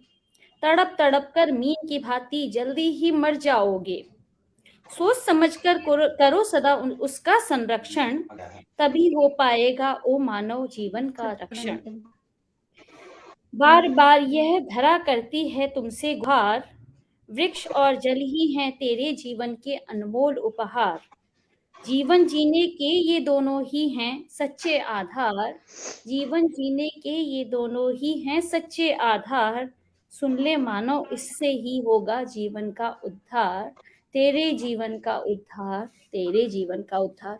तड़प तड़प कर मीन की भांति जल्दी ही मर जाओगे। सोच समझ कर करो सदा उसका संरक्षण, तभी हो पाएगा ओ मानव जीवन का रक्षण। बार बार यह धरा करती है तुमसे गुहार, वृक्ष और जल ही हैं तेरे जीवन के अनमोल उपहार। जीवन जीने के ये दोनों ही हैं सच्चे आधार, जीवन जीने के ये दोनों ही हैं सच्चे आधार। सुन ले मानव इससे ही होगा जीवन का उद्धार, तेरे जीवन का उद्धार, तेरे जीवन का उद्धार।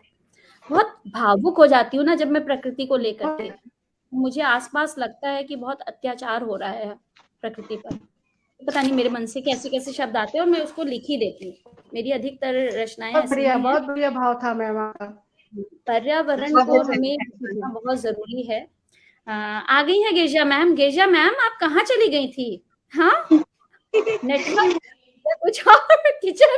बहुत भावुक हो जाती हूँ ना जब मैं प्रकृति को लेकर के, मुझे आसपास लगता है कि बहुत अत्याचार हो रहा है प्रकृति पर। पता नहीं मेरे मन से कैसे कैसे शब्द आते हैं और मैं उसको लिख ही देती हूँ। मेरी अधिकतर रचनाएं ऐसी ही हैं। बहुत बढ़िया भाव था मैम आपका। पर्यावरण को हमें बचाना बहुत जरूरी है। आ गई है गिरिजा मैम। गिरिजा मैम आप कहाँ चली गई थी? हाँ, नेटवर्क कुछ और किचन।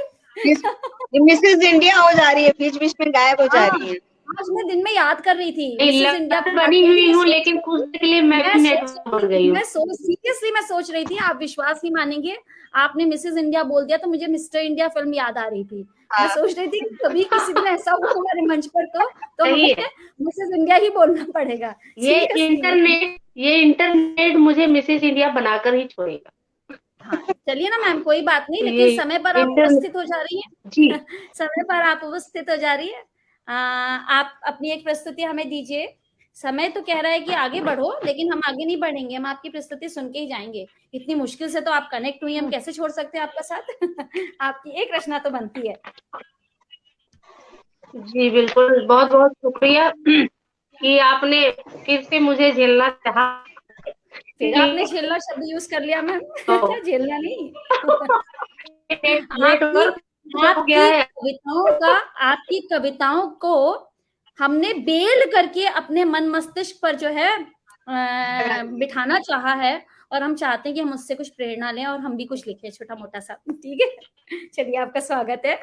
मिसेस इंडिया हो जा रही है, बीच बीच में गायब हो जा रही है। आज मैं दिन में याद कर रही थी मिसेस इंडिया को, बनी हुई हूँ, लेकिन कुछ देर के लिए मैं भी नेटवर्क बन गई हूँ। सीरियसली मैं सोच रही थी, आप विश्वास नहीं मानेंगे, आपने मिसेस इंडिया बोल दिया तो मुझे मिस्टर इंडिया फिल्म याद आ रही थी। मैं सोच रही थी कभी किसी दिन ऐसा हो हमारे मंच पर तो हमें मिसेस इंडिया ही बोलना पड़ेगा। ये इंटरनेट मुझे मिसेस इंडिया बनाकर ही छोड़ेगा। हाँ, चलिए ना मैम, कोई बात नहीं, लेकिन समय पर आप उपस्थित हो जा रही हैं जी। समय पर आप उपस्थित हो जा रही है। आप अपनी एक प्रस्तुति हमें दीजिए। समय तो कह रहा है कि आगे बढ़ो, लेकिन हम आगे नहीं बढ़ेंगे, हम आपकी प्रस्तुति सुन के ही जाएंगे। इतनी मुश्किल से तो आप कनेक्ट हुई, हम कैसे छोड़ सकते हैं आपका साथ। आपकी एक रचना तो बनती है। जी बिल्कुल, बहुत बहुत शुक्रिया कि आपने फिर से मुझे झेलना चाहा। फिर आपने झेलना शब्द यूज कर लिया मैम। झेलना नहीं। आपकी कविताओं को हमने बेल करके अपने मन मस्तिष्क पर जो है बिठाना चाहा है, और हम चाहते हैं कि हम उससे कुछ प्रेरणा लें और हम भी कुछ लिखें छोटा मोटा सा। ठीक है, चलिए आपका स्वागत है।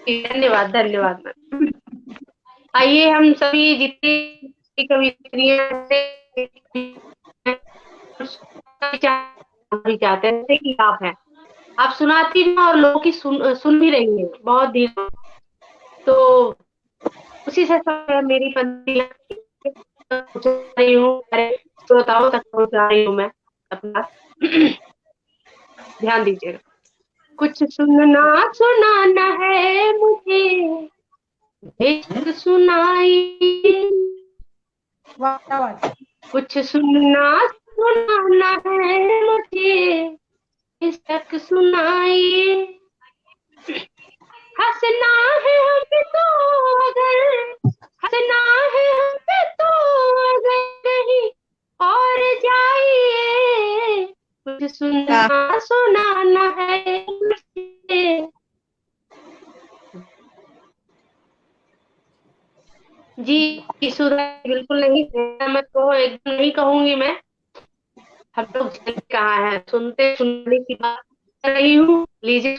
धन्यवाद धन्यवाद। आइए हम सभी जितनी कविताएं चाहते हैं कि आप हैं, आप सुनाती हैं और लोगों की सुन भी रही है बहुत धीरे, तो उसी से मेरी पंक्ति रही हूँ, श्रोताओं तक पहुंचा रही हूँ मैं अपना। ध्यान दीजिएगा। कुछ सुनना सुनाना है मुझे, एक सुनाई, कुछ सुनना सुनाना है मुझे, इस तक सुनाई। हंसना है हम पे तो अगर, हंसना है हम पे तो अगर कहीं और जाइए, कुछ सुनना सुनाना है मुझे। जी सुधा बिल्कुल नहीं, मैं तो एकदम नहीं कहूंगी मैं। हम लोग कहाँ है, सुनते सुनने की बात कर रही हूँ। लीजिए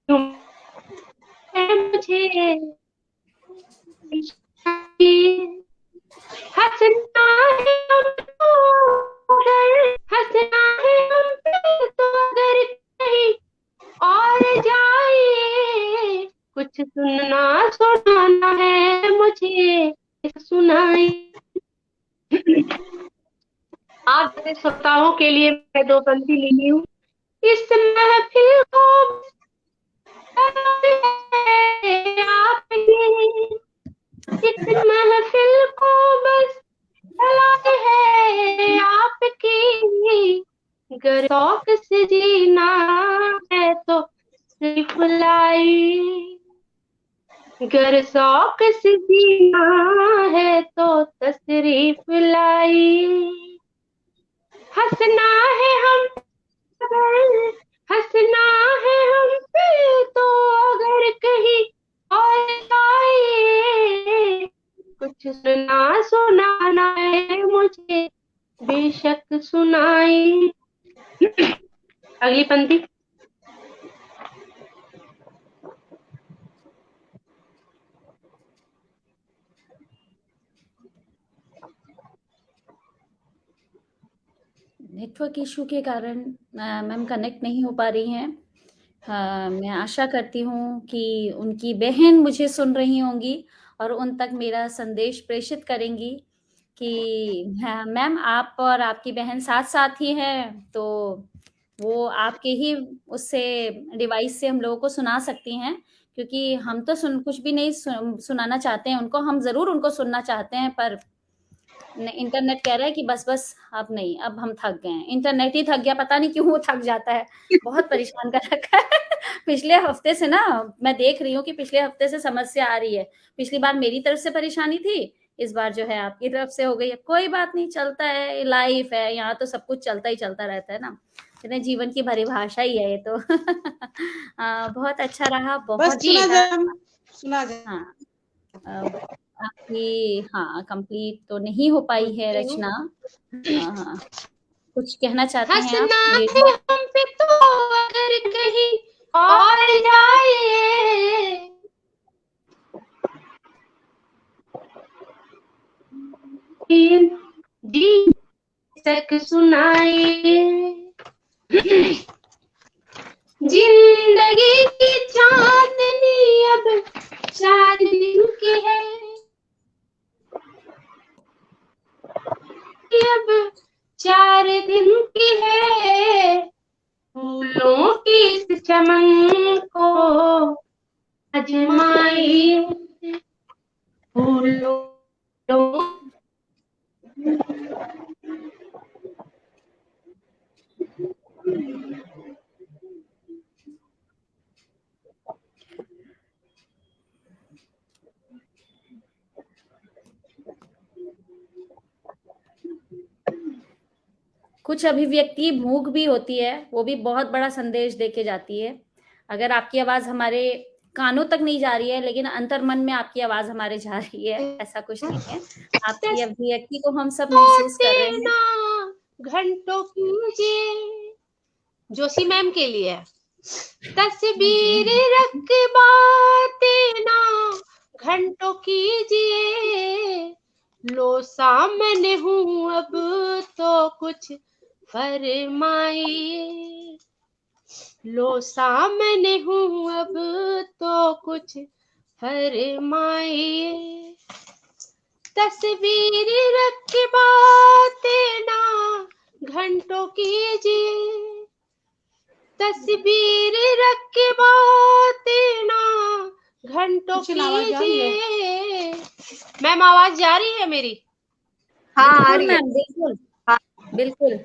मुझे हंसना है हमको, हंसना है हमको तो अगर कहीं और जाइए, कुछ कुछ सुनना सुनाना है मुझे, सुनाई। आज के श्रोताओं के लिए मैं 2 पंक्ति लिखी हूँ। इस महफिल को आपने, इस महफिल को बस चलाए है आपकी। गर शौक से जीना है तो सिर्फ लाई, गर शौक से जीना है तो तशरीफ लाई। हंसना है हम पर, हंसना है हम पे तो अगर कहीं और आए, कुछ सुना सुनाना है मुझे, बेशक सुनाई। अगली पंक्ति। नेटवर्क इशू के कारण मैम कनेक्ट नहीं हो पा रही हैं। मैं आशा करती हूँ कि उनकी बहन मुझे सुन रही होंगी और उन तक मेरा संदेश प्रेषित करेंगी कि हाँ, मैम आप और आपकी बहन साथ-साथ ही हैं, तो वो आपके ही उससे डिवाइस से हम लोगों को सुना सकती हैं, क्योंकि हम तो कुछ भी नहीं सुनाना चाहते हैं उनको, हम ज़रूर उनको सुनना चाहते हैं, पर इंटरनेट कह रहा है कि बस अब नहीं, अब हम थक गए हैं। इंटरनेट ही थक गया, पता नहीं क्यों वो थक जाता है, बहुत परेशान कर रखा है। पिछले हफ्ते से ना मैं देख रही हूँ कि पिछले हफ्ते से समस्या आ रही है। पिछली बार मेरी तरफ से परेशानी थी, इस बार जो है आपकी तरफ से हो गई है। कोई बात नहीं, चलता है, लाइफ है, यहाँ तो सब कुछ चलता ही चलता रहता है ना। इतने जीवन की परिभाषा ही है ये तो। बहुत अच्छा रहा, बहुत ही सुना जाए। हाँ, आपकी हाँ कंप्लीट तो नहीं हो पाई है रचना। हाँ, कुछ कहना चाहते हैं आप? हंसना है हम पे तो अगर कहीं और जाए, जी तक सुनाए। जिंदगी की चांदनी अब 4 दिन की है, अब 4 दिन की है। फूलों की इस चमन को अजमाई, फूलों कुछ अभिव्यक्ति मूक भी होती है, वो भी बहुत बड़ा संदेश देके जाती है। अगर आपकी आवाज़ हमारे कानों तक नहीं जा रही है, लेकिन अंतर्मन में आपकी आवाज़ हमारे जा रही है, ऐसा कुछ नहीं है। आपकी अभिव्यक्ति को हम सब महसूस कर रहे हैं। घंटों कीजिए, जोशी मैम के लिए तस्वीर रख बातें ना घंटों कीजिए। लो सामने हूँ अब तो कुछ फरमाइए, लो सामने हूँ अब तो कुछ फरमाइए। तस्वीर रख के बातें ना घंटों कीजिए, तस्वीर रख के बातें ना घंटों कीजिए। मैम आवाज जा रही है मेरी? हाँ आ बिल्कुल रही है। मैम, बिल्कुल बिल्कुल।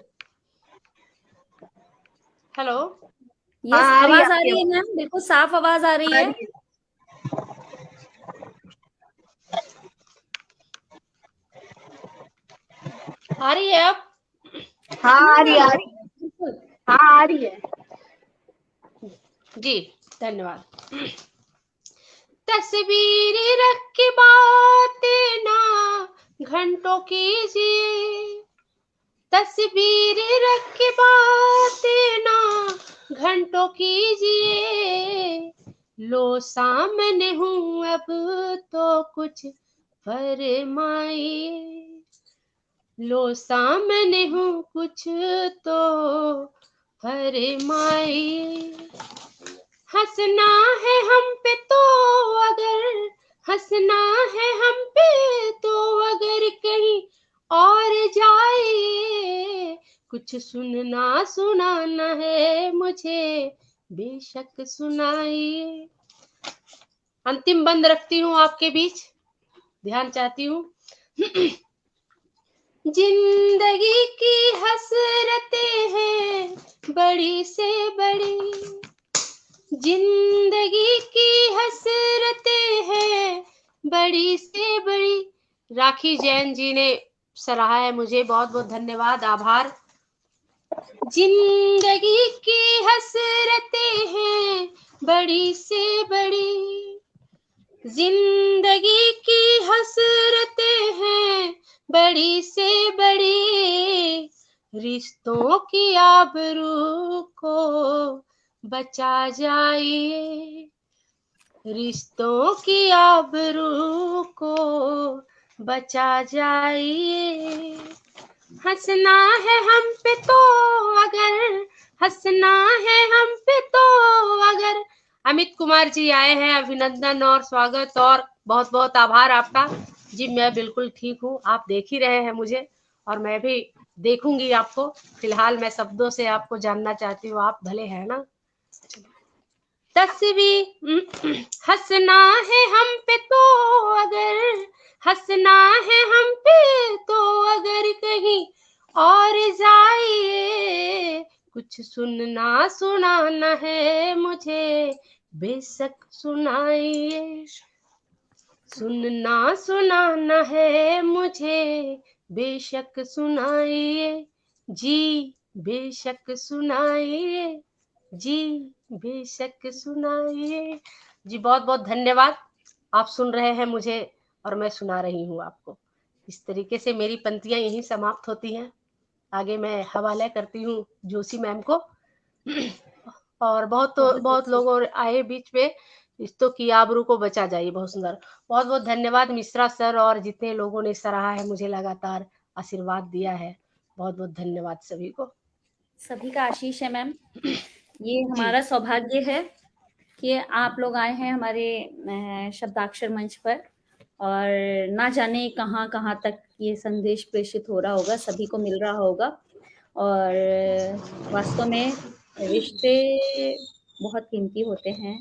हेलो, यस, आवाज आ रही है मैम, बिल्कुल साफ आवाज आ रही है। आ रही है अब? हाँ आ रही है, बिल्कुल। हाँ आ रही है जी, धन्यवाद। तस्वीर रख के बातें ना घंटों कीजिए, तस्वीर रख के बातें ना घंटों कीजिए। लो सामने हूँ अब तो कुछ फरमाइए, लो सामने हूँ कुछ तो फरमाइए। हंसना है हम पे तो कुछ सुनना सुनाना है मुझे, बेशक सुनाइए। अंतिम बंद रखती हूँ आपके बीच, ध्यान चाहती हूँ। जिंदगी की हसरतें हैं बड़ी से बड़ी, जिंदगी की हसरतें हैं बड़ी से बड़ी। राखी जैन जी ने सराहा है मुझे, बहुत बहुत धन्यवाद, आभार। जिंदगी की हसरतें हैं बड़ी से बड़ी, जिंदगी की हसरतें हैं बड़ी से बड़ी। रिश्तों की आबरू को बचा जाइए, रिश्तों की आबरू को बचा जाइए। हंसना है हम पे तो अगर, हंसना है हम पे तो अगर। अमित कुमार जी आए हैं, अभिनंदन और स्वागत और बहुत बहुत आभार आपका जी। मैं बिल्कुल ठीक हूँ, आप देख ही रहे हैं मुझे और मैं भी देखूंगी आपको। फिलहाल मैं शब्दों से आपको जानना चाहती हूँ, आप भले हैं ना। तस्वीर हंसना है हम पे तो अगर, हंसना है हम पे तो अगर कहीं और जाइए। कुछ सुनना सुनाना है मुझे, बेशक सुनाइए। सुनना सुनाना है मुझे, बेशक सुनाइए जी, बेशक सुनाइए जी, बेशक सुनाइए जी। बहुत बहुत धन्यवाद, आप सुन रहे हैं मुझे और मैं सुना रही हूँ आपको। इस तरीके से मेरी पंक्तियां यहीं समाप्त होती हैं। आगे मैं हवाले करती हूँ जोशी मैम को। और बहुत लोग आए बीच में, रिश्तों की आबरू को बचा जाइए, बहुत सुंदर। बहुत बहुत धन्यवाद मिश्रा सर और जितने लोगों ने सराहा है मुझे, लगातार आशीर्वाद दिया है, बहुत बहुत धन्यवाद सभी को। सभी का आशीष है मैम। ये हमारा सौभाग्य है कि आप लोग आए हैं हमारे शब्दाक्षर मंच पर, और ना जाने कहाँ कहाँ तक ये संदेश प्रेषित हो रहा होगा, सभी को मिल रहा होगा। और वास्तव में रिश्ते बहुत कीमती होते हैं।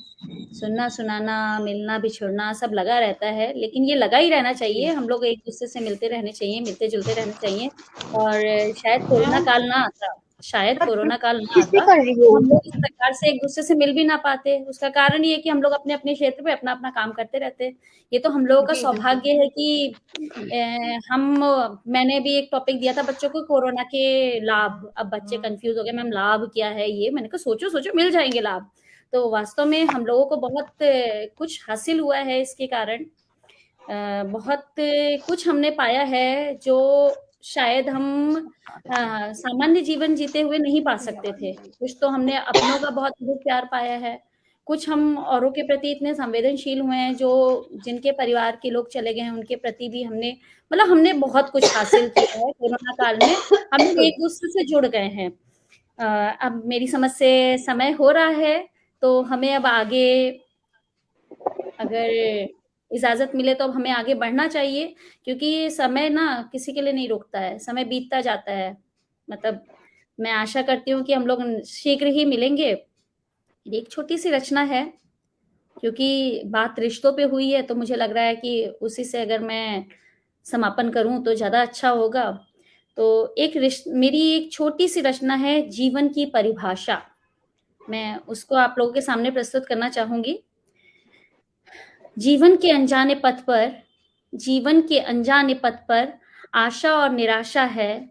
सुनना सुनाना, मिलना बिछुड़ना सब लगा रहता है, लेकिन ये लगा ही रहना चाहिए। हम लोग एक दूसरे से मिलते रहने चाहिए, मिलते जुलते रहना चाहिए। और शायद कोरोना काल ना आता, शायद कोरोना काल ना आता तो हम लोग इस प्रकार से एक दूसरे से मिल भी ना पाते। उसका कारण ये है कि हम लोग अपने अपने क्षेत्र पे अपना अपना काम करते रहते हैं। ये तो हम लोगों का सौभाग्य है कि मैंने भी एक टॉपिक दिया था बच्चों को, कोरोना के लाभ। अब बच्चे कंफ्यूज हो गए, मैम लाभ क्या है ये? मैंने कहा सोचो सोचो, मिल जाएंगे लाभ। तो वास्तव में हम लोगों को बहुत कुछ हासिल हुआ है इसके कारण। बहुत कुछ हमने पाया है जो शायद हम सामान्य जीवन जीते हुए नहीं पा सकते थे। कुछ तो हमने अपनों का बहुत अधिक प्यार पाया है, कुछ हम औरों के प्रति इतने संवेदनशील हुए हैं, जो जिनके परिवार के लोग चले गए हैं उनके प्रति भी हमने, मतलब हमने बहुत कुछ हासिल किया है कोरोना काल में। हम लोग एक दूसरे से जुड़ गए हैं। अब मेरी समझ से समय हो रहा है, तो हमें अब आगे अगर इजाजत मिले तो अब हमें आगे बढ़ना चाहिए, क्योंकि समय ना किसी के लिए नहीं रुकता है, समय बीतता जाता है। मतलब मैं आशा करती हूँ कि हम लोग शीघ्र ही मिलेंगे। एक छोटी सी रचना है, क्योंकि बात रिश्तों पे हुई है तो मुझे लग रहा है कि उसी से अगर मैं समापन करूं तो ज्यादा अच्छा होगा। तो मेरी एक छोटी सी रचना है, जीवन की परिभाषा। मैं उसको आप लोगों के सामने प्रस्तुत करना चाहूंगी। जीवन के अनजाने पथ पर, जीवन के अनजाने पथ पर आशा और निराशा है,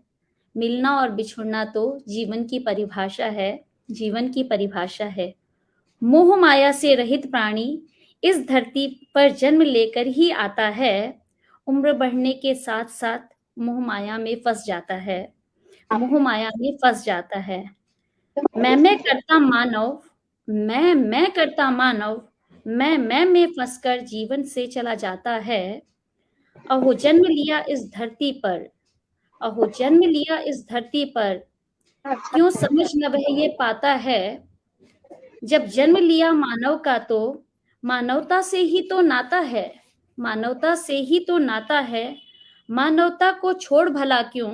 मिलना और बिछुड़ना तो जीवन की परिभाषा है, जीवन की परिभाषा है। मोह माया से रहित प्राणी इस धरती पर जन्म लेकर ही आता है, उम्र बढ़ने के साथ साथ मोह माया में फंस जाता है, मोह माया में फंस जाता है। मैं करता मानव, मैं करता मानव, मैं में फंसकर जीवन से चला जाता है। अहो जन्म लिया इस धरती पर, अहो जन्म लिया इस धरती पर, क्यों समझ न वह ये पाता है। जब जन्म लिया मानव का तो मानवता से ही तो नाता है, मानवता से ही तो नाता है। मानवता को छोड़ भला क्यों,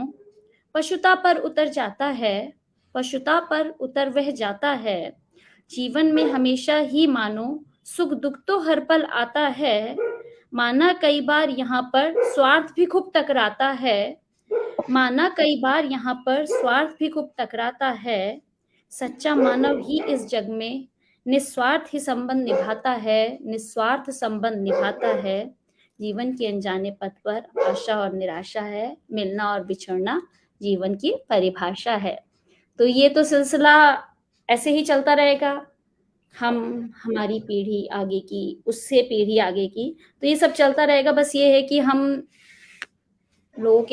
पशुता पर उतर जाता है, पशुता पर उतर वह जाता है। जीवन में हमेशा ही मानो सुख दुख तो हर पल आता है। माना कई बार यहाँ पर स्वार्थ भी खूब टकराता है, माना कई बार यहाँ पर स्वार्थ भी खूब टकराता है। सच्चा मानव ही इस जग में निस्वार्थ ही संबंध निभाता है, निस्वार्थ संबंध निभाता है। जीवन के अनजाने पथ पर आशा और निराशा है, मिलना और बिछड़ना जीवन की परिभाषा है। तो ये तो सिलसिला ऐसे ही चलता रहेगा, हम हमारी पीढ़ी आगे की, उससे पीढ़ी आगे की, तो ये सब चलता रहेगा। बस ये है कि हम लोगों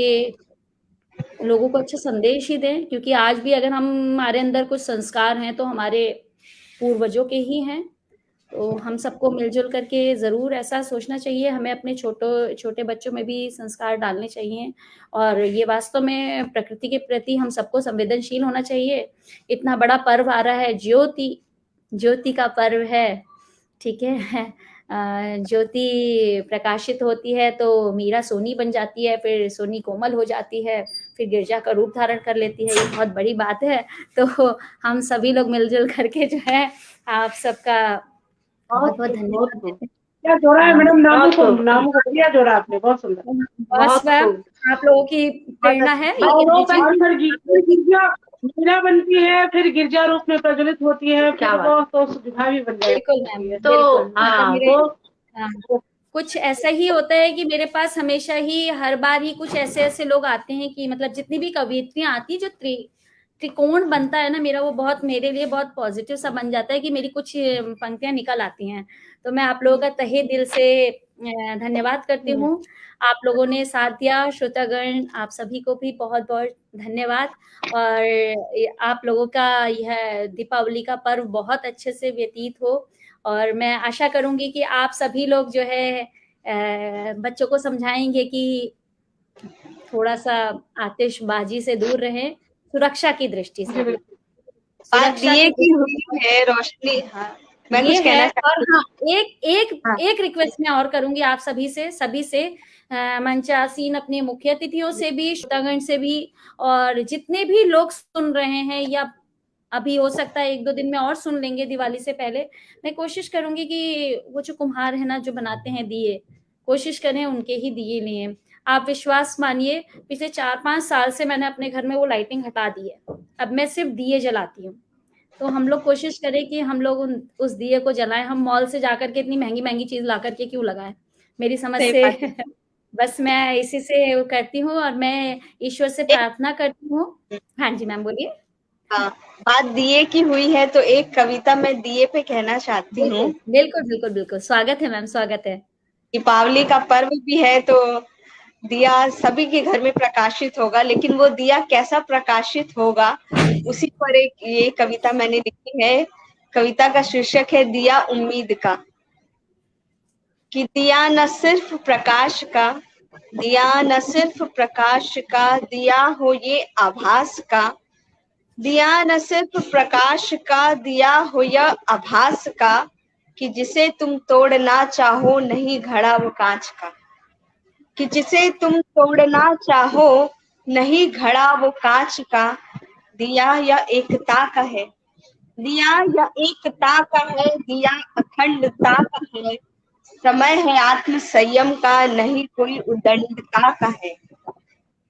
को अच्छा संदेश ही दें, क्योंकि आज भी अगर हमारे अंदर कुछ संस्कार हैं तो हमारे पूर्वजों के ही हैं। तो हम सबको मिलजुल करके ज़रूर ऐसा सोचना चाहिए, हमें अपने छोटे बच्चों में भी संस्कार डालने चाहिए, और ये वास्तव में प्रकृति के प्रति हम सबको संवेदनशील होना चाहिए। इतना बड़ा पर्व आ रहा है, ज्योति का पर्व है, ठीक है। ज्योति प्रकाशित होती है तो मीरा सोनी बन जाती है, फिर सोनी कोमल हो जाती है, फिर गिरजा का रूप धारण कर लेती है। ये बहुत बड़ी बात है। तो हम सभी लोग मिलजुल करके जो है आप सबका बहुत बहुत धन्यवाद देते हैं। क्या जोड़ा है मैडम, नामों को बढ़िया जोड़ा आपने, बहुत सुंदर। बस आप लोगों की प्रेरणा है। मीरा बनती है, फिर गिरजा रूप में प्रज्वलित होती है, तो सुविधा भी बन जाएगी। बिल्कुल मैम, तो कुछ ऐसा ही होता है कि मेरे पास हमेशा ही हर बार ही कुछ ऐसे लोग आते हैं कि मतलब जितनी भी कवियत्रियां आती, जो त्रिकोण बनता है ना मेरा, वो बहुत मेरे लिए बहुत पॉजिटिव सा बन जाता है कि मेरी कुछ पंक्तियां निकल आती हैं। तो मैं आप लोगों का तहे दिल से धन्यवाद करती हूँ। आप लोगों ने साथ दिया, श्रोतागण आप सभी को भी बहुत बहुत धन्यवाद। और आप लोगों का यह दीपावली का पर्व बहुत अच्छे से व्यतीत हो, और मैं आशा करूंगी कि आप सभी लोग जो है बच्चों को समझाएंगे कि थोड़ा सा आतिशबाजी से दूर रहें, सुरक्षा की दृष्टि से। दिए की हुई है रोशनी। मैं कुछ कहना चाहती हूँ। एक रिक्वेस्ट मैं और करूंगी आप सभी से मंचासीन अपने मुख्य अतिथियों से भी, श्रोतागण से भी, और जितने भी लोग सुन रहे हैं या अभी हो सकता है 1-2 दिन में और सुन लेंगे दिवाली से पहले, मैं कोशिश करूंगी कि वो जो कुम्हार है ना, जो बनाते हैं दिए, कोशिश करें उनके ही दिए लिए। आप विश्वास मानिए, पिछले 4-5 साल से मैंने अपने घर में वो लाइटिंग हटा दी है, अब मैं सिर्फ दिए जलाती हूँ। तो हम लोग कोशिश करें कि हम लोग उस दिए को जलाएं। हम मॉल से जाकर के इतनी महंगी चीज ला करके क्यों लगाएं, मेरी समझ से। बस मैं इसी से करती हूँ, और मैं ईश्वर से प्रार्थना करती हूँ। हाँ जी मैम बोलिए। हाँ, बात दिए की हुई है तो एक कविता मैं दिए पे कहना चाहती हूँ। बिल्कुल, स्वागत है मैम, स्वागत है। दीपावली का पर्व भी है तो दिया सभी के घर में प्रकाशित होगा, लेकिन वो दिया कैसा प्रकाशित होगा उसी पर एक ये कविता मैंने लिखी है। कविता का शीर्षक है दिया उम्मीद का। कि दिया न सिर्फ प्रकाश का, दिया न सिर्फ प्रकाश का, दिया हो ये आभास का। दिया न सिर्फ प्रकाश का, दिया हो यह आभास का, कि जिसे तुम तोड़ना चाहो नहीं घड़ा वो कांच का। कि जिसे तुम तोड़ना चाहो नहीं घड़ा वो कांच का। दिया या एकता का है, दिया या एकता का है, दिया अखंडता का है। समय है आत्म संयम का, नहीं कोई उदंडता का है।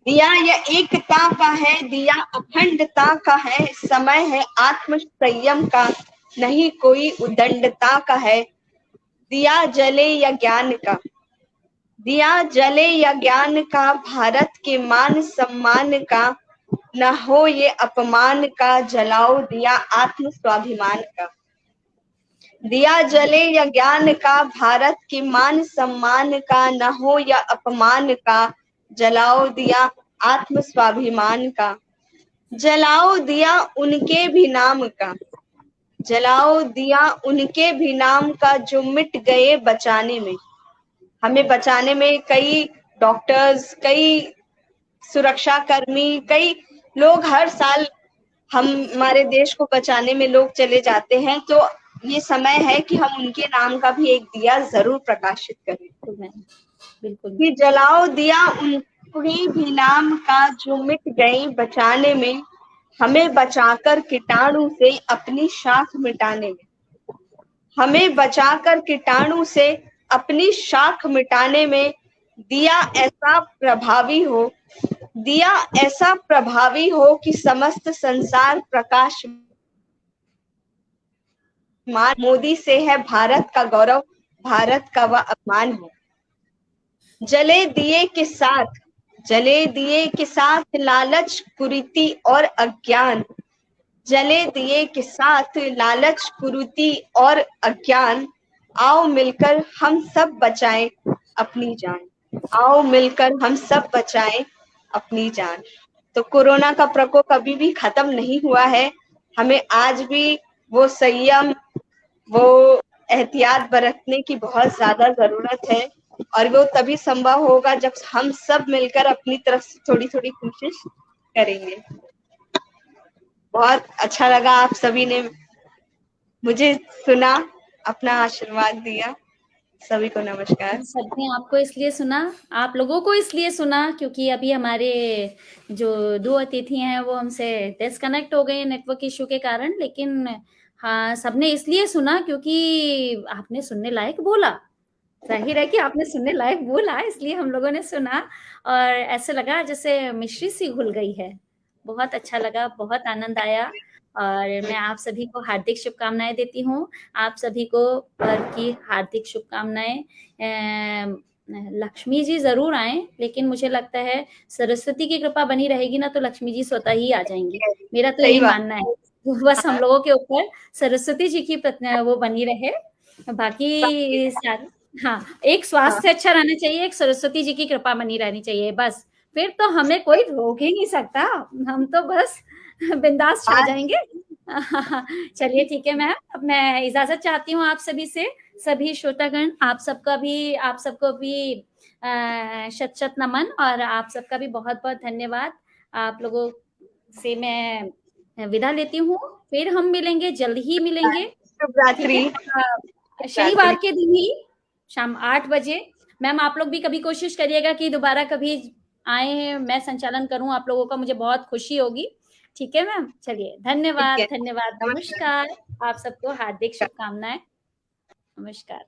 दिया या एकता का है, दिया अखंडता का है। समय है आत्म संयम का, नहीं कोई उदंडता का है। दिया जले या ज्ञान का, दिया जले या ज्ञान का, भारत के मान सम्मान का। न हो ये अपमान का, जलाओ दिया आत्म स्वाभिमान का। दिया जले या ज्ञान का, भारत के मान सम्मान का। न हो या अपमान का, जलाओ दिया आत्म स्वाभिमान का। जलाओ दिया उनके भी नाम का, जलाओ दिया उनके भी नाम का, जो मिट गए बचाने में। हमें बचाने में कई डॉक्टर्स, कई सुरक्षा कर्मी, कई लोग हर साल हमारे देश को बचाने में लोग चले जाते हैं। तो ये समय है कि हम उनके नाम का भी एक दिया जरूर प्रकाशित करें। बिल्कुल। कि जलाओ दिया कोई भी नाम का जो मिट गए बचाने में, हमें बचाकर कीटाणु से अपनी शाख मिटाने में, हमें बचाकर कीटाणु से अपनी शाख मिटाने में, दिया ऐसा प्रभावी हो, दिया ऐसा प्रभावी हो कि समस्त संसार प्रकाश। मोदी से है भारत का गौरव, भारत का वह अपमान हो। जले दिए के साथ, जले दिए के साथ लालच कुरीति और अज्ञान, जले दिए के साथ लालच कुरीति और अज्ञान, आओ मिलकर हम सब बचाएं अपनी जान, आओ मिलकर हम सब बचाएं अपनी जान। तो कोरोना का प्रकोप कभी भी खत्म नहीं हुआ है, हमें आज भी वो संयम, वो एहतियात बरतने की बहुत ज्यादा जरूरत है, और वो तभी संभव होगा जब हम सब मिलकर अपनी तरफ से थोड़ी थोड़ी कोशिश करेंगे। बहुत अच्छा लगा, आप सभी ने मुझे सुना, अपना आशीर्वाद दिया। सभी को नमस्कार। सबने आपको इसलिए सुना, आप लोगों को इसलिए सुना क्योंकि अभी हमारे जो 2 अतिथि हैं वो हमसे डिस्कनेक्ट हो गए नेटवर्क इश्यू के कारण, लेकिन हाँ, सबने इसलिए सुना क्योंकि आपने सुनने लायक बोला। जाहिर है कि आपने सुनने लायक बोला, इसलिए हम लोगों ने सुना और ऐसे लगा जैसे मिश्री सी घुल गई है। बहुत अच्छा लगा, बहुत आनंद आया और मैं आप सभी को हार्दिक शुभकामनाएं देती हूँ। आप सभी को पर्व की हार्दिक शुभकामनाएं। लक्ष्मी जी जरूर आए, लेकिन मुझे लगता है सरस्वती की कृपा बनी रहेगी ना तो लक्ष्मी जी स्वतः ही आ जाएंगी। मेरा तो यही मानना है, बस हम लोगों के ऊपर सरस्वती जी की वो बनी रहे, बाकी हाँ, एक स्वास्थ्य अच्छा रहना चाहिए, एक सरस्वती जी की कृपा बनी रहनी चाहिए, बस फिर तो हमें कोई रोक ही नहीं सकता, हम तो बस बिंदास छा जाएंगे। चलिए ठीक है मैम, अब मैं इजाजत चाहती हूँ आप सभी से। सभी श्रोतागण, आप सबको भी शत शत नमन और आप सबका भी बहुत बहुत धन्यवाद। आप लोगों से मैं विदा लेती हूँ, फिर हम मिलेंगे, जल्द ही मिलेंगे। शुभ रात्रि। शनिवार के दिन ही शाम 8 बजे। मैम आप लोग भी कभी कोशिश करिएगा कि दोबारा कभी आए हैं, मैं संचालन करूं आप लोगों का, मुझे बहुत खुशी होगी। ठीक है मैम, चलिए धन्यवाद, धन्यवाद, नमस्कार। आप सबको हार्दिक शुभकामनाएं, नमस्कार।